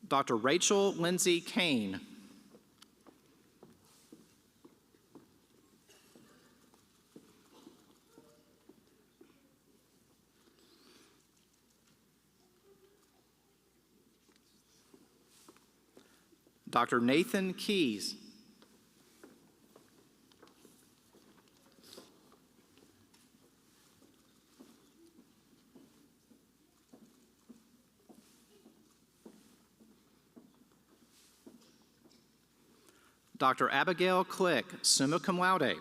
Dr. Rachel Lindsay Kane. Dr. Nathan Keys. Dr. Abigail Click, summa cum laude.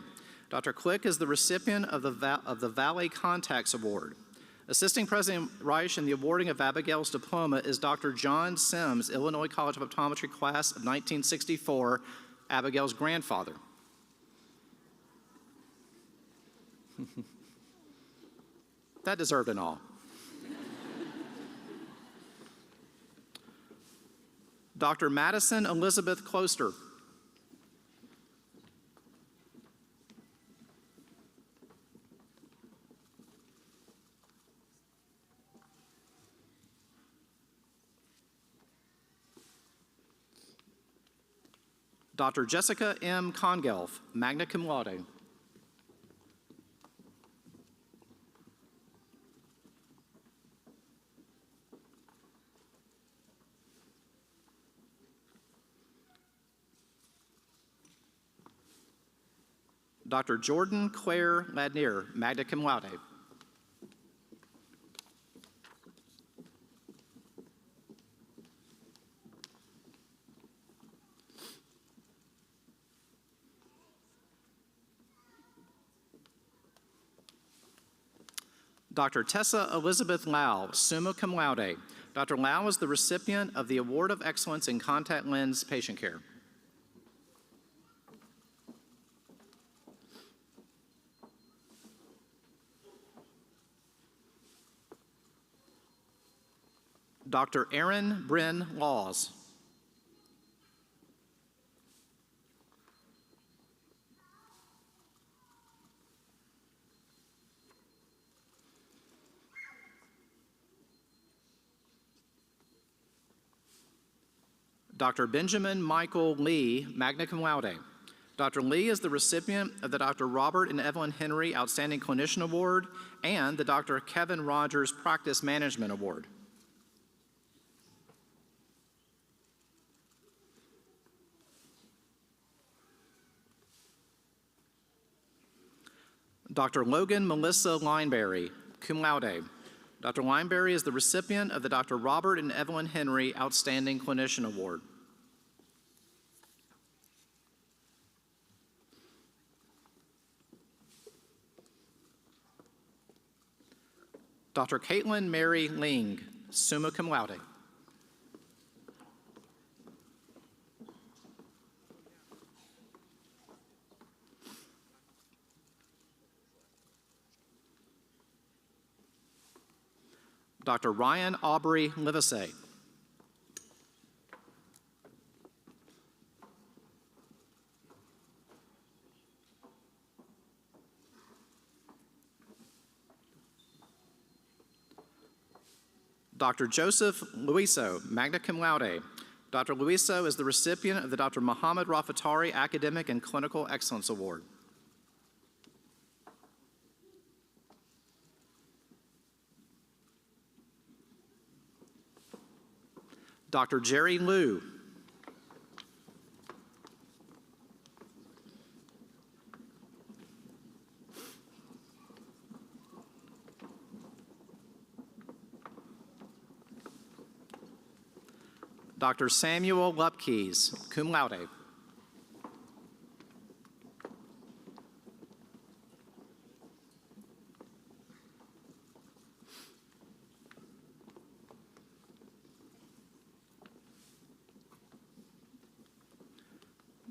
Dr. Click is the recipient of the Valley Contacts Award. Assisting President Reich in the awarding of Abigail's diploma is Dr. John Sims, Illinois College of Optometry class of 1964, Abigail's grandfather. That deserved an awe. Dr. Madison Elizabeth Closter. Dr. Jessica M. Congelf, magna cum laude. Dr. Jordan Claire Ladnier, magna cum laude. Dr. Tessa Elizabeth Lau, summa cum laude. Dr. Lau is the recipient of the Award of Excellence in Contact Lens Patient Care. Dr. Aaron Bryn Laws. Dr. Benjamin Michael Lee, magna cum laude. Dr. Lee is the recipient of the Dr. Robert and Evelyn Henry Outstanding Clinician Award and the Dr. Kevin Rogers Practice Management Award. Dr. Logan Melissa Lineberry, cum laude. Dr. Lineberry is the recipient of the Dr. Robert and Evelyn Henry Outstanding Clinician Award. Dr. Caitlin Mary Ling, summa cum laude. Dr. Ryan Aubrey Livesey. Dr. Joseph Luiso, magna cum laude. Dr. Luiso is the recipient of the Dr. Muhammad Rafatari Academic and Clinical Excellence Award. Dr. Jerry Liu. Dr. Samuel Lupkeys, cum laude.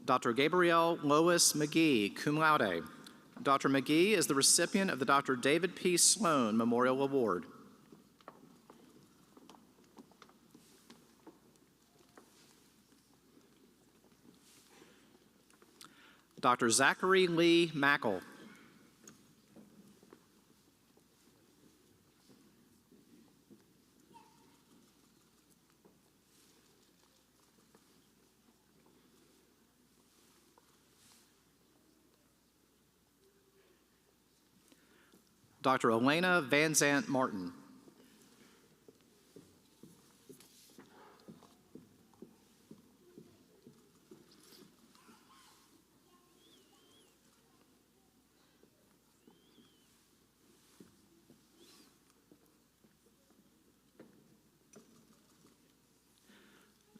Dr. Gabrielle Lois McGee, cum laude. Dr. McGee is the recipient of the Dr. David P. Sloan Memorial Award. Dr. Zachary Lee Mackle. Dr. Elena Van Zant Martin.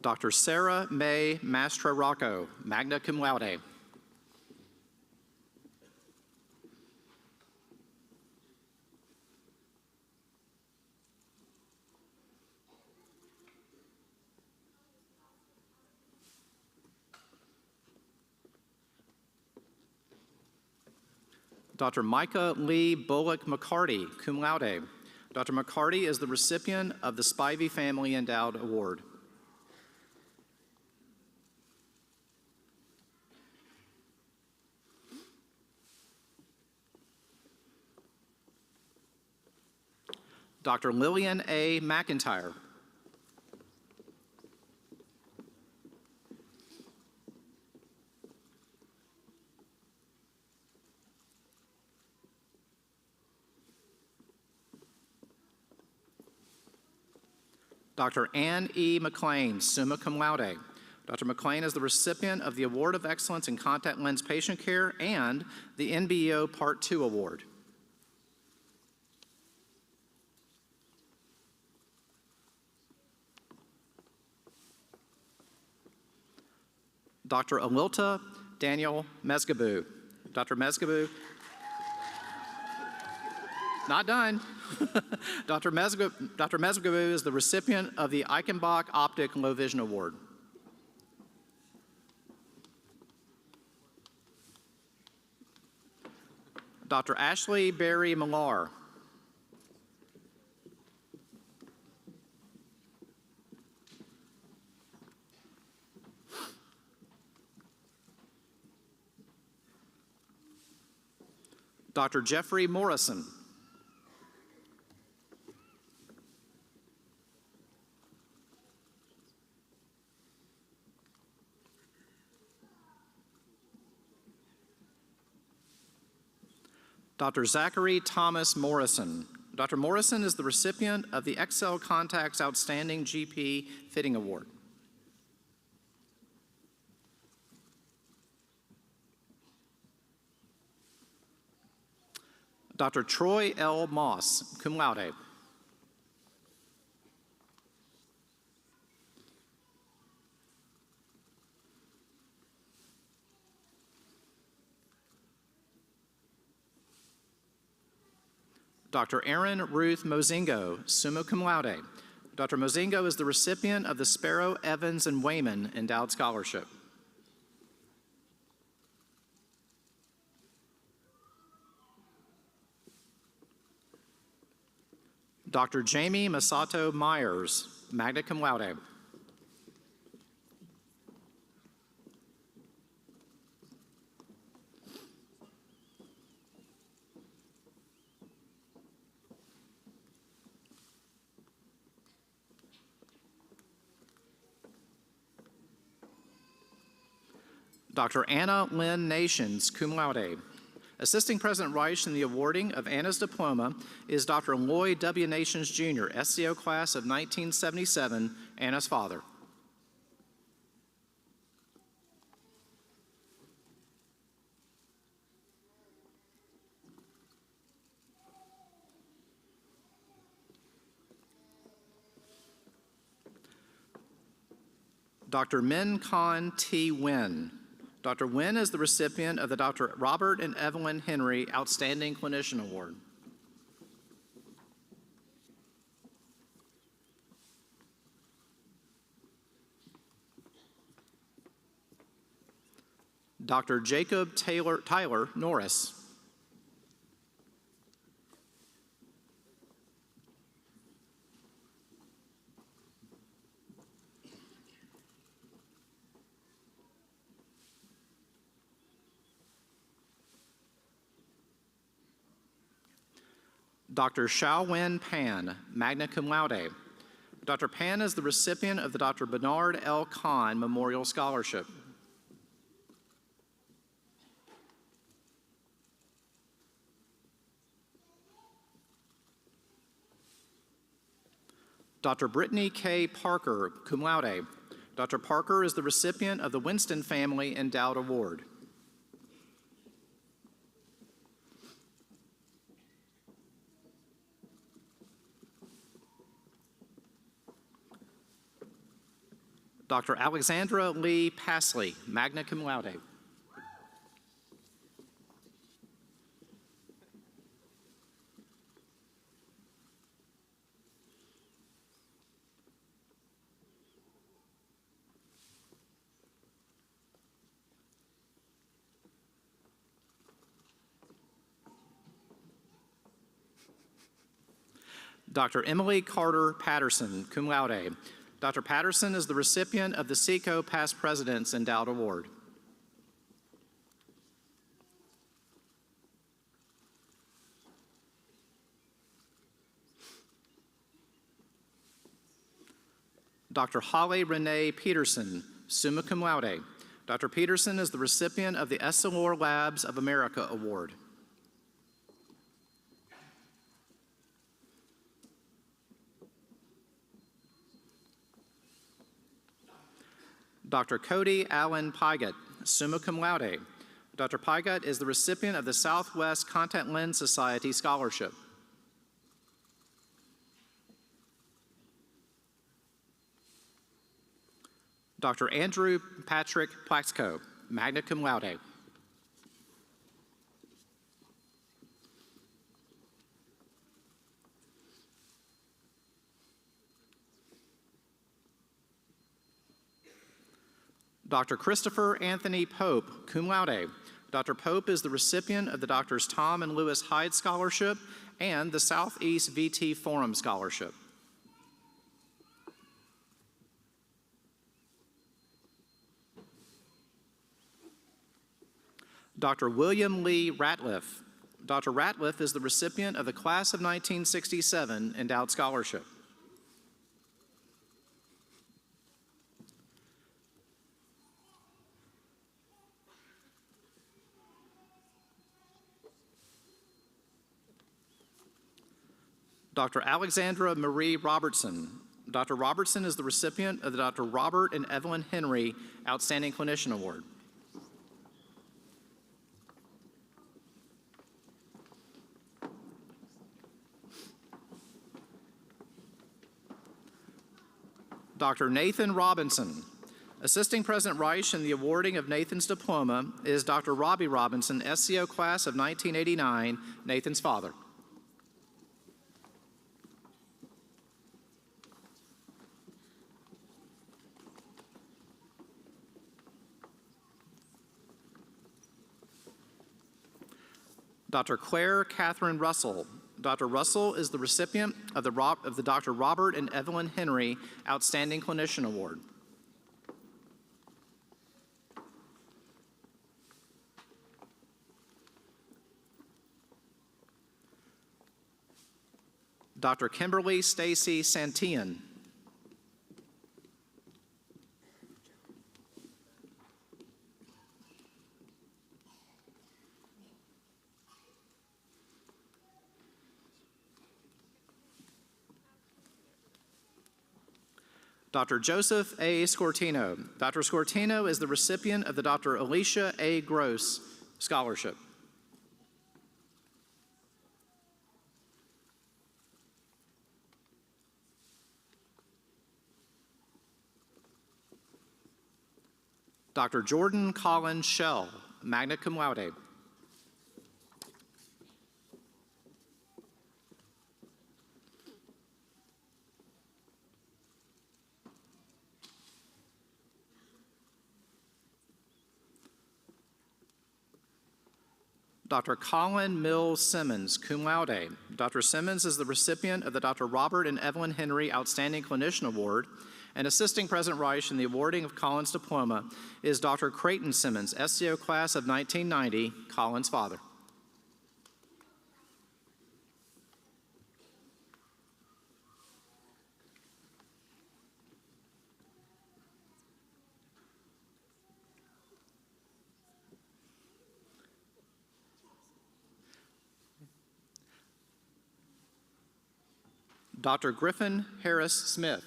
Dr. Sarah May Mastrorocco, magna cum laude. Dr. Micah Lee Bullock McCarty, cum laude. Dr. McCarty is the recipient of the Spivey Family Endowed Award. Dr. Lillian A. McIntyre. Dr. Ann E. McLean, summa cum laude. Dr. McLean is the recipient of the Award of Excellence in Contact Lens Patient Care and the NBEO Part 2 Award. Dr. Alilta Daniel Mezgaboo. Dr. Mezgaboo. Not done. Dr. Mezgaboo is the recipient of the Eichenbach Optic Low Vision Award. Dr. Ashley Berry Millar. Dr. Jeffrey Morrison. Dr. Zachary Thomas Morrison. Dr. Morrison is the recipient of the XL Contacts Outstanding GP Fitting Award. Dr. Troy L. Moss, cum laude. Dr. Erin Ruth Mozingo, summa cum laude. Dr. Mozingo is the recipient of the Sparrow, Evans, and Wayman Endowed Scholarship. Dr. Jamie Masato Myers, magna cum laude. Dr. Anna Lynn Nations, cum laude. Assisting President Reich in the awarding of Anna's diploma is Dr. Lloyd W. Nations, Jr., SCO class of 1977, Anna's father. Dr. Min Khan T. Nguyen. Dr. Nguyen is the recipient of the Dr. Robert and Evelyn Henry Outstanding Clinician Award. Dr. Jacob Tyler Norris. Dr. Xiaowen Pan, magna cum laude. Dr. Pan is the recipient of the Dr. Bernard L. Kahn Memorial Scholarship. Dr. Brittany K. Parker, cum laude. Dr. Parker is the recipient of the Winston Family Endowed Award. Dr. Alexandra Lee Pasley, magna cum laude. Dr. Emily Carter Patterson, cum laude. Dr. Patterson is the recipient of the SECO Past President's Endowed Award. Dr. Holly Renee Peterson, summa cum laude. Dr. Peterson is the recipient of the Essilor Labs of America Award. Dr. Cody Allen Pygott, summa cum laude. Dr. Pygott is the recipient of the Southwest Contact Lens Society Scholarship. Dr. Andrew Patrick Plaxco, magna cum laude. Dr. Christopher Anthony Pope, cum laude. Dr. Pope is the recipient of the Drs. Tom and Lewis Hyde Scholarship and the Southeast VT Forum Scholarship. Dr. William Lee Ratliff. Dr. Ratliff is the recipient of the Class of 1967 Endowed Scholarship. Dr. Alexandra Marie Robertson. Dr. Robertson is the recipient of the Dr. Robert and Evelyn Henry Outstanding Clinician Award. Dr. Nathan Robinson. Assisting President Reich in the awarding of Nathan's diploma is Dr. Robbie Robinson, SCO Class of 1989, Nathan's father. Dr. Claire Catherine Russell. Dr. Russell is the recipient of the Dr. Robert and Evelyn Henry Outstanding Clinician Award. Dr. Kimberly Stacy Santian. Dr. Joseph A. Scortino. Dr. Scortino is the recipient of the Dr. Alicia A. Gross Scholarship. Dr. Jordan Collins Shell, magna cum laude. Dr. Colin Mills Simmons, cum laude. Dr. Simmons is the recipient of the Dr. Robert and Evelyn Henry Outstanding Clinician Award, and assisting President Reich in the awarding of Colin's diploma is Dr. Creighton Simmons, SCO Class of 1990, Colin's father. Dr. Griffin Harris Smith.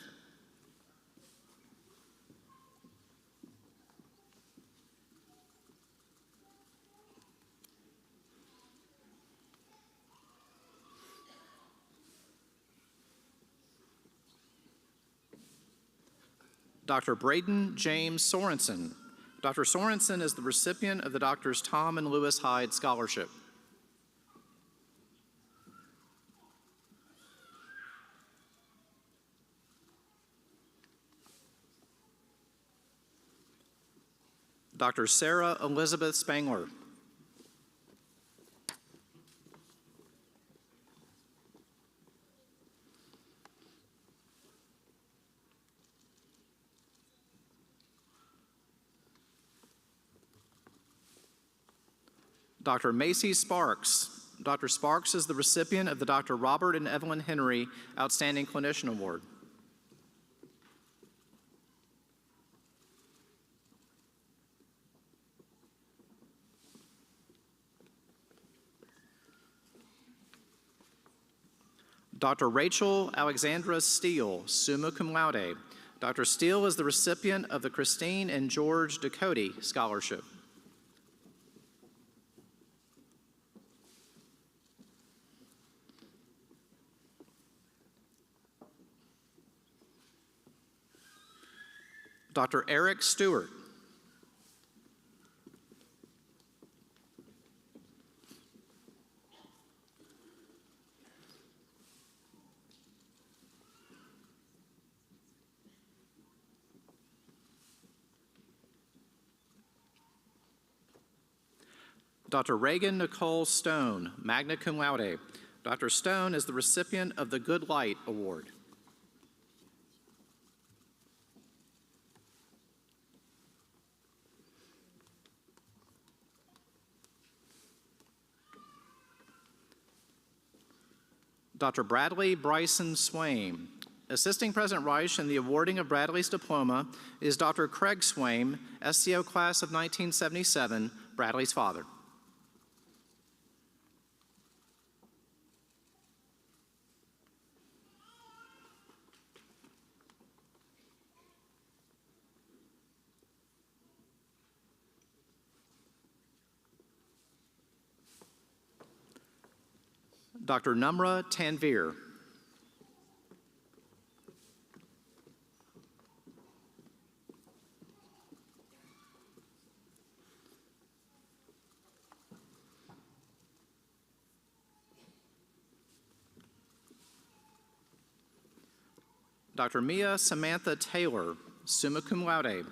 Dr. Braden James Sorensen. Dr. Sorensen is the recipient of the Drs. Tom and Lewis Hyde Scholarship. Dr. Sarah Elizabeth Spangler. Dr. Macy Sparks. Dr. Sparks is the recipient of the Dr. Robert and Evelyn Henry Outstanding Clinician Award. Dr. Rachel Alexandra Steele, summa cum laude. Dr. Steele is the recipient of the Christine and George Ducote Scholarship. Dr. Eric Stewart. Dr. Reagan Nicole Stone, magna cum laude. Dr. Stone is the recipient of the Good Light Award. Dr. Bradley Bryson Swaim. Assisting President Reich in the awarding of Bradley's diploma is Dr. Craig Swaim, SCO class of 1977, Bradley's father. Dr. Numra Tanvir. Dr. Mia Samantha Taylor, summa cum laude.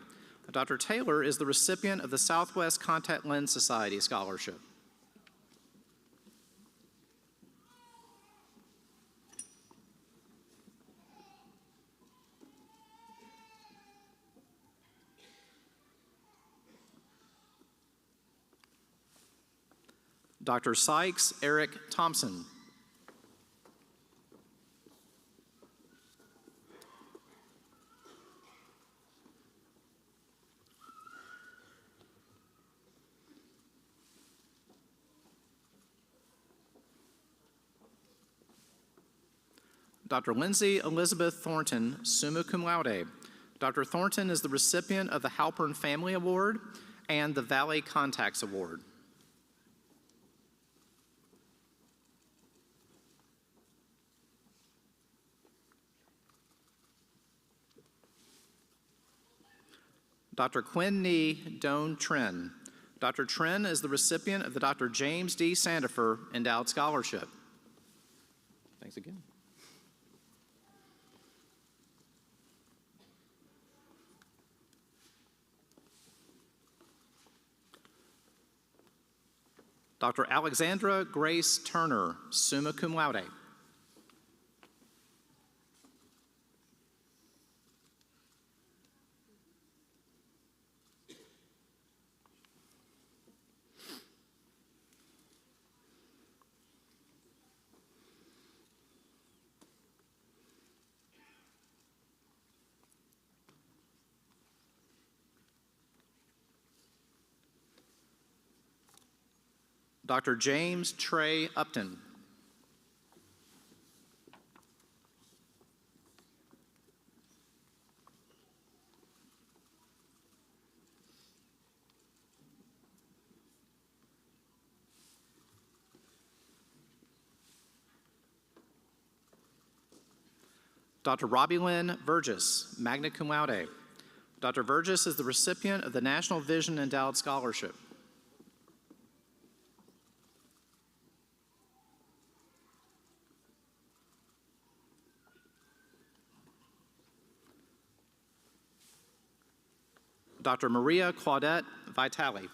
Dr. Taylor is the recipient of the Southwest Contact Lens Society Scholarship. Dr. Sykes Eric Thompson. Dr. Lindsay Elizabeth Thornton, summa cum laude. Dr. Thornton is the recipient of the Halpern Family Award and the Valley Contacts Award. Dr. Quinn Nee Doan Trin. Dr. Trin is the recipient of the Dr. James D. Sandifer Endowed Scholarship. Thanks again. Dr. Alexandra Grace Turner, summa cum laude. Dr. James Trey Upton. Dr. Robbie Lynn Burgess, magna cum laude. Dr. Burgess is the recipient of the National Vision Endowed Scholarship. Dr. Maria Claudette Vitale.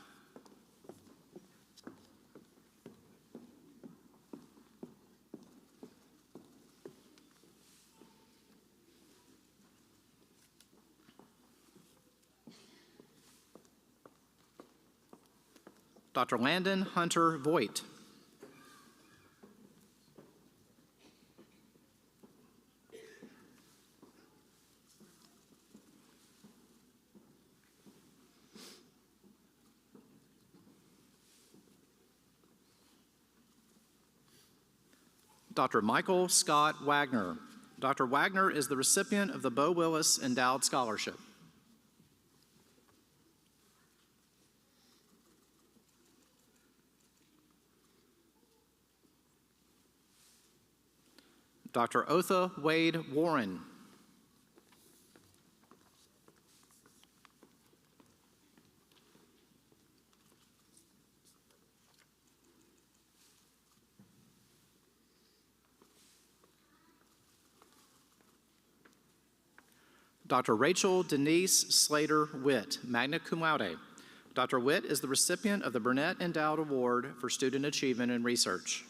Dr. Landon Hunter Voigt. Dr. Michael Scott Wagner. Dr. Wagner is the recipient of the Bo Willis Endowed Scholarship. Dr. Otha Wade Warren. Dr. Rachel Denise Slater Witt, magna cum laude. Dr. Witt is the recipient of the Burnett Endowed Award for Student Achievement and Research.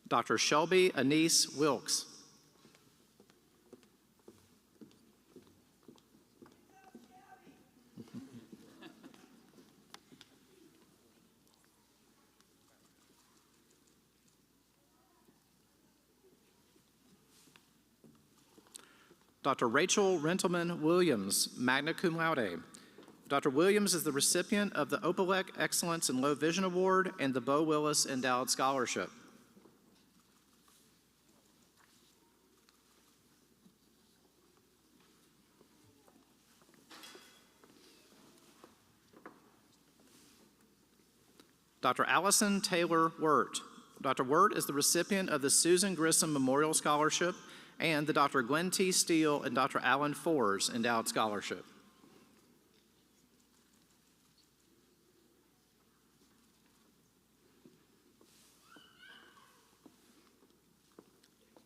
Dr. Shelby Anise Wilkes. Dr. Rachel Rentleman Williams, magna cum laude. Dr. Williams is the recipient of the OPELEC Excellence in Low Vision Award and the Bo Willis Endowed Scholarship. Dr. Allison Taylor Wirt. Dr. Wirt is the recipient of the Susan Grissom Memorial Scholarship and the Dr. Glenn T. Steele and Dr. Alan Fors Endowed Scholarship.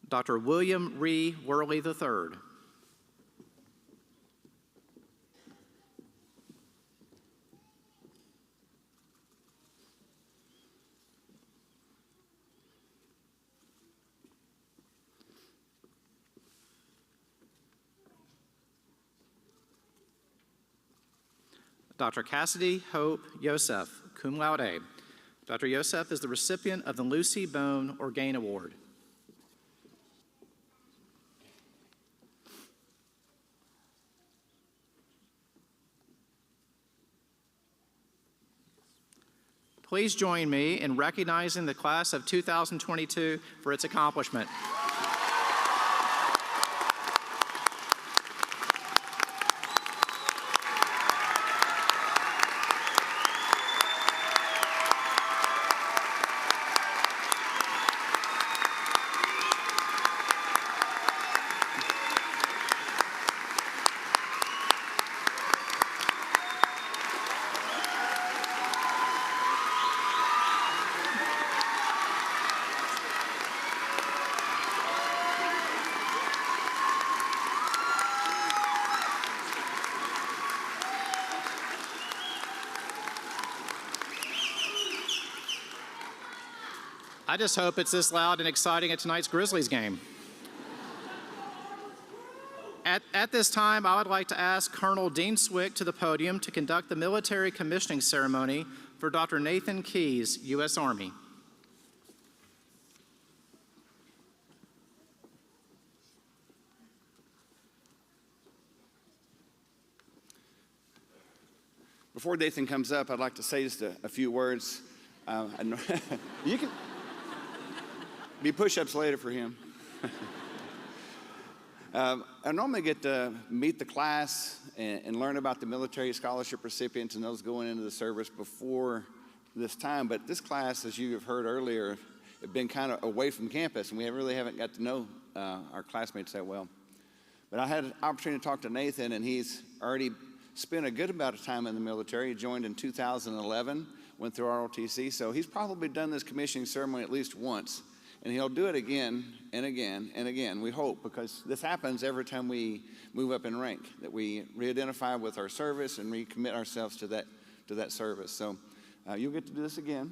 Dr. William Ree Worley III. Dr. Cassidy Hope Yosef, cum laude. Dr. Yosef is the recipient of the Lucy Bone Orgain Award. Please join me in recognizing the class of 2022 for its accomplishment. I just hope it's this loud and exciting at tonight's Grizzlies game. At this time, I would like to ask Colonel Dean Swick to the podium to conduct the military commissioning ceremony for Dr. Nathan Keyes, U.S. Army. Before Nathan comes up, I'd like to say just a few words. You can be push-ups later for him. I normally get to meet the class and learn about the military scholarship recipients and those going into the service before this time. But this class, as you have heard earlier, have been kind of away from campus, and we really haven't got to know our classmates that well. But I had an opportunity to talk to Nathan, and he's already spent a good amount of time in the military. He joined in 2011, went through ROTC, so he's probably done this commissioning ceremony at least once. And he'll do it again and again and again, we hope, because this happens every time we move up in rank, that we re-identify with our service and recommit ourselves to that service. So you'll get to do this again.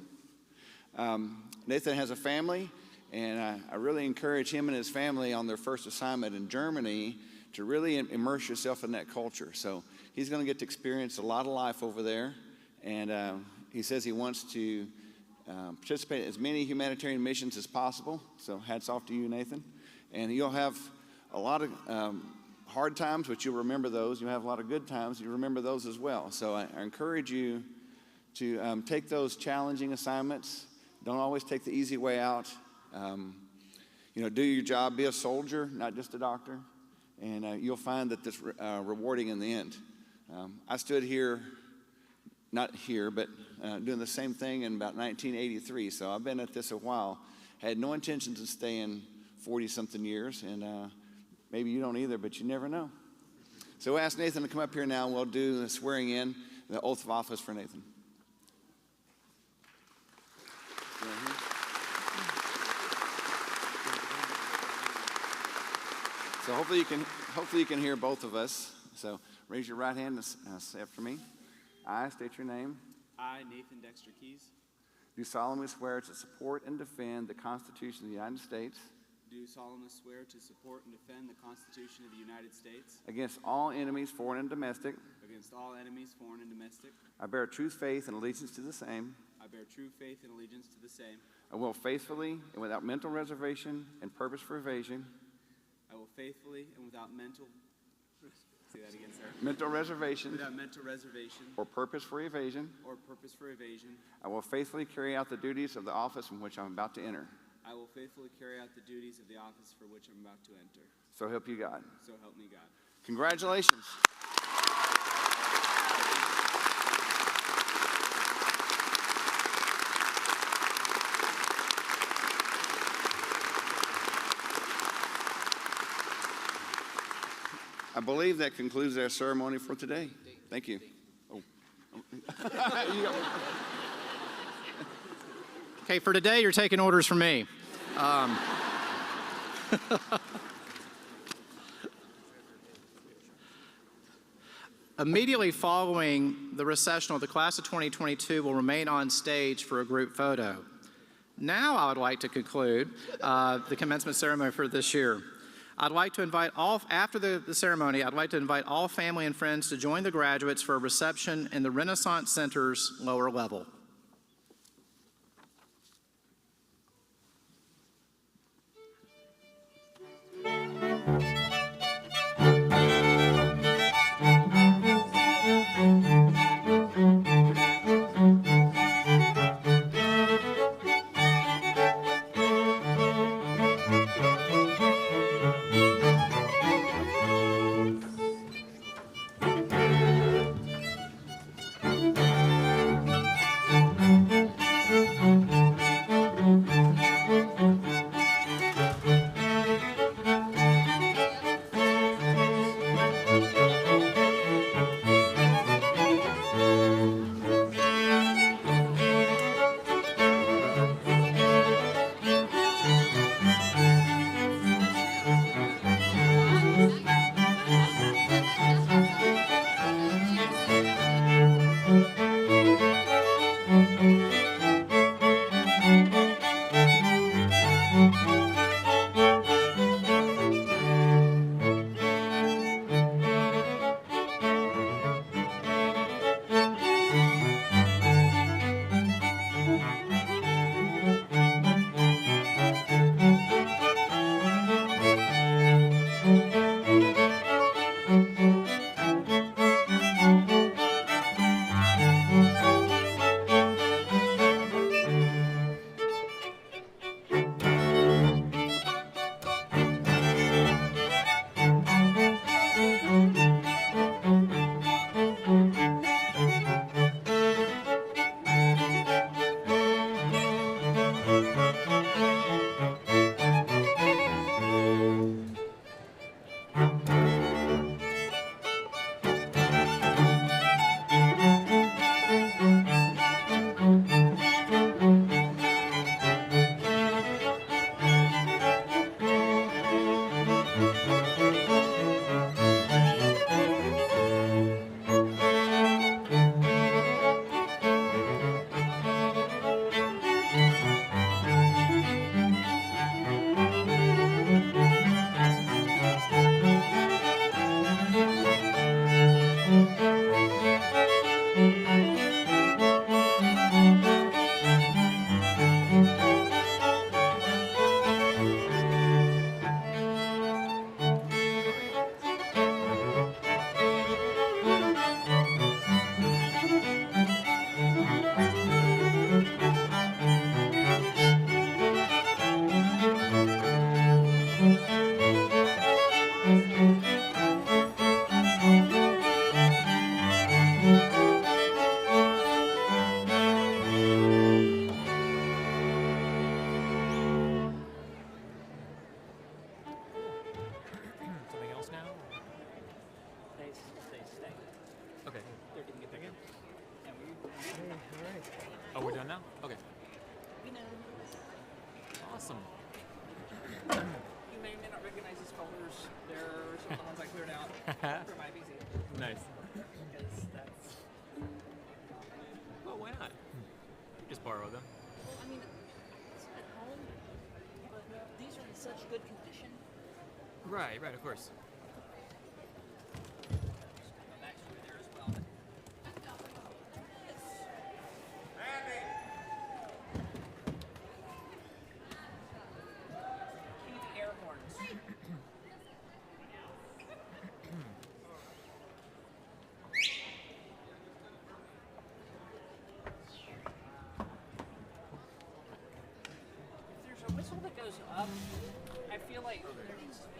Nathan has a family, and I really encourage him and his family on their first assignment in Germany to really immerse yourself in that culture. So he's going to get to experience a lot of life over there, and he says he wants to participate in as many humanitarian missions as possible. So hats off to you, Nathan. And you'll have a lot of hard times, but you'll remember those. You'll have a lot of good times. You'll remember those as well. So I encourage you to take those challenging assignments. Don't always take the easy way out. Do your job. Be a soldier, not just a doctor. And you'll find that this rewarding in the end. I stood here, not here, but doing the same thing in about 1983. So I've been at this a while. Had no intentions of staying 40-something years, and maybe you don't either, but you never know. So we'll ask Nathan to come up here now, and we'll do the swearing in, the oath of office for Nathan. So hopefully you can hear both of us. So raise your right hand and say after me. I state your name. I, Nathan Dexter Keys, Do solemnly swear to support and defend the Constitution of the United States do solemnly swear to support and defend the Constitution of the United States against all enemies, foreign and domestic. against all enemies, foreign and domestic. I bear true faith and allegiance to the same. I bear true faith and allegiance to the same. I will faithfully and without mental reservation and purpose for evasion. I will faithfully and without mental, say that again, sir. Mental reservation Without mental reservation or purpose for evasion. or purpose for evasion. I will faithfully carry out the duties of the office in which I'm about to enter. I will faithfully carry out the duties of the office for which I'm about to enter. So help you God. So help me God. Congratulations. I believe that concludes our ceremony for today. Thank you. Oh. Okay, for today, you're taking orders from me. Immediately following the recessional, the class of 2022 will remain on stage for a group photo. Now I would like to conclude the commencement ceremony for this year. I'd like to invite after the ceremony, I'd like to invite all family and friends to join the graduates for a reception in the Renaissance Center's lower level. Awesome. You may or may not recognize these folders. They're some of the ones I cleared out for my PC. Nice. Because that's. Oh, why not? Just borrow them. Well, I mean, it's at home, but these are in such good condition. Right, of course. Go back through there as well. Cue the air horns. If there's a whistle that goes up, I feel like there needs to be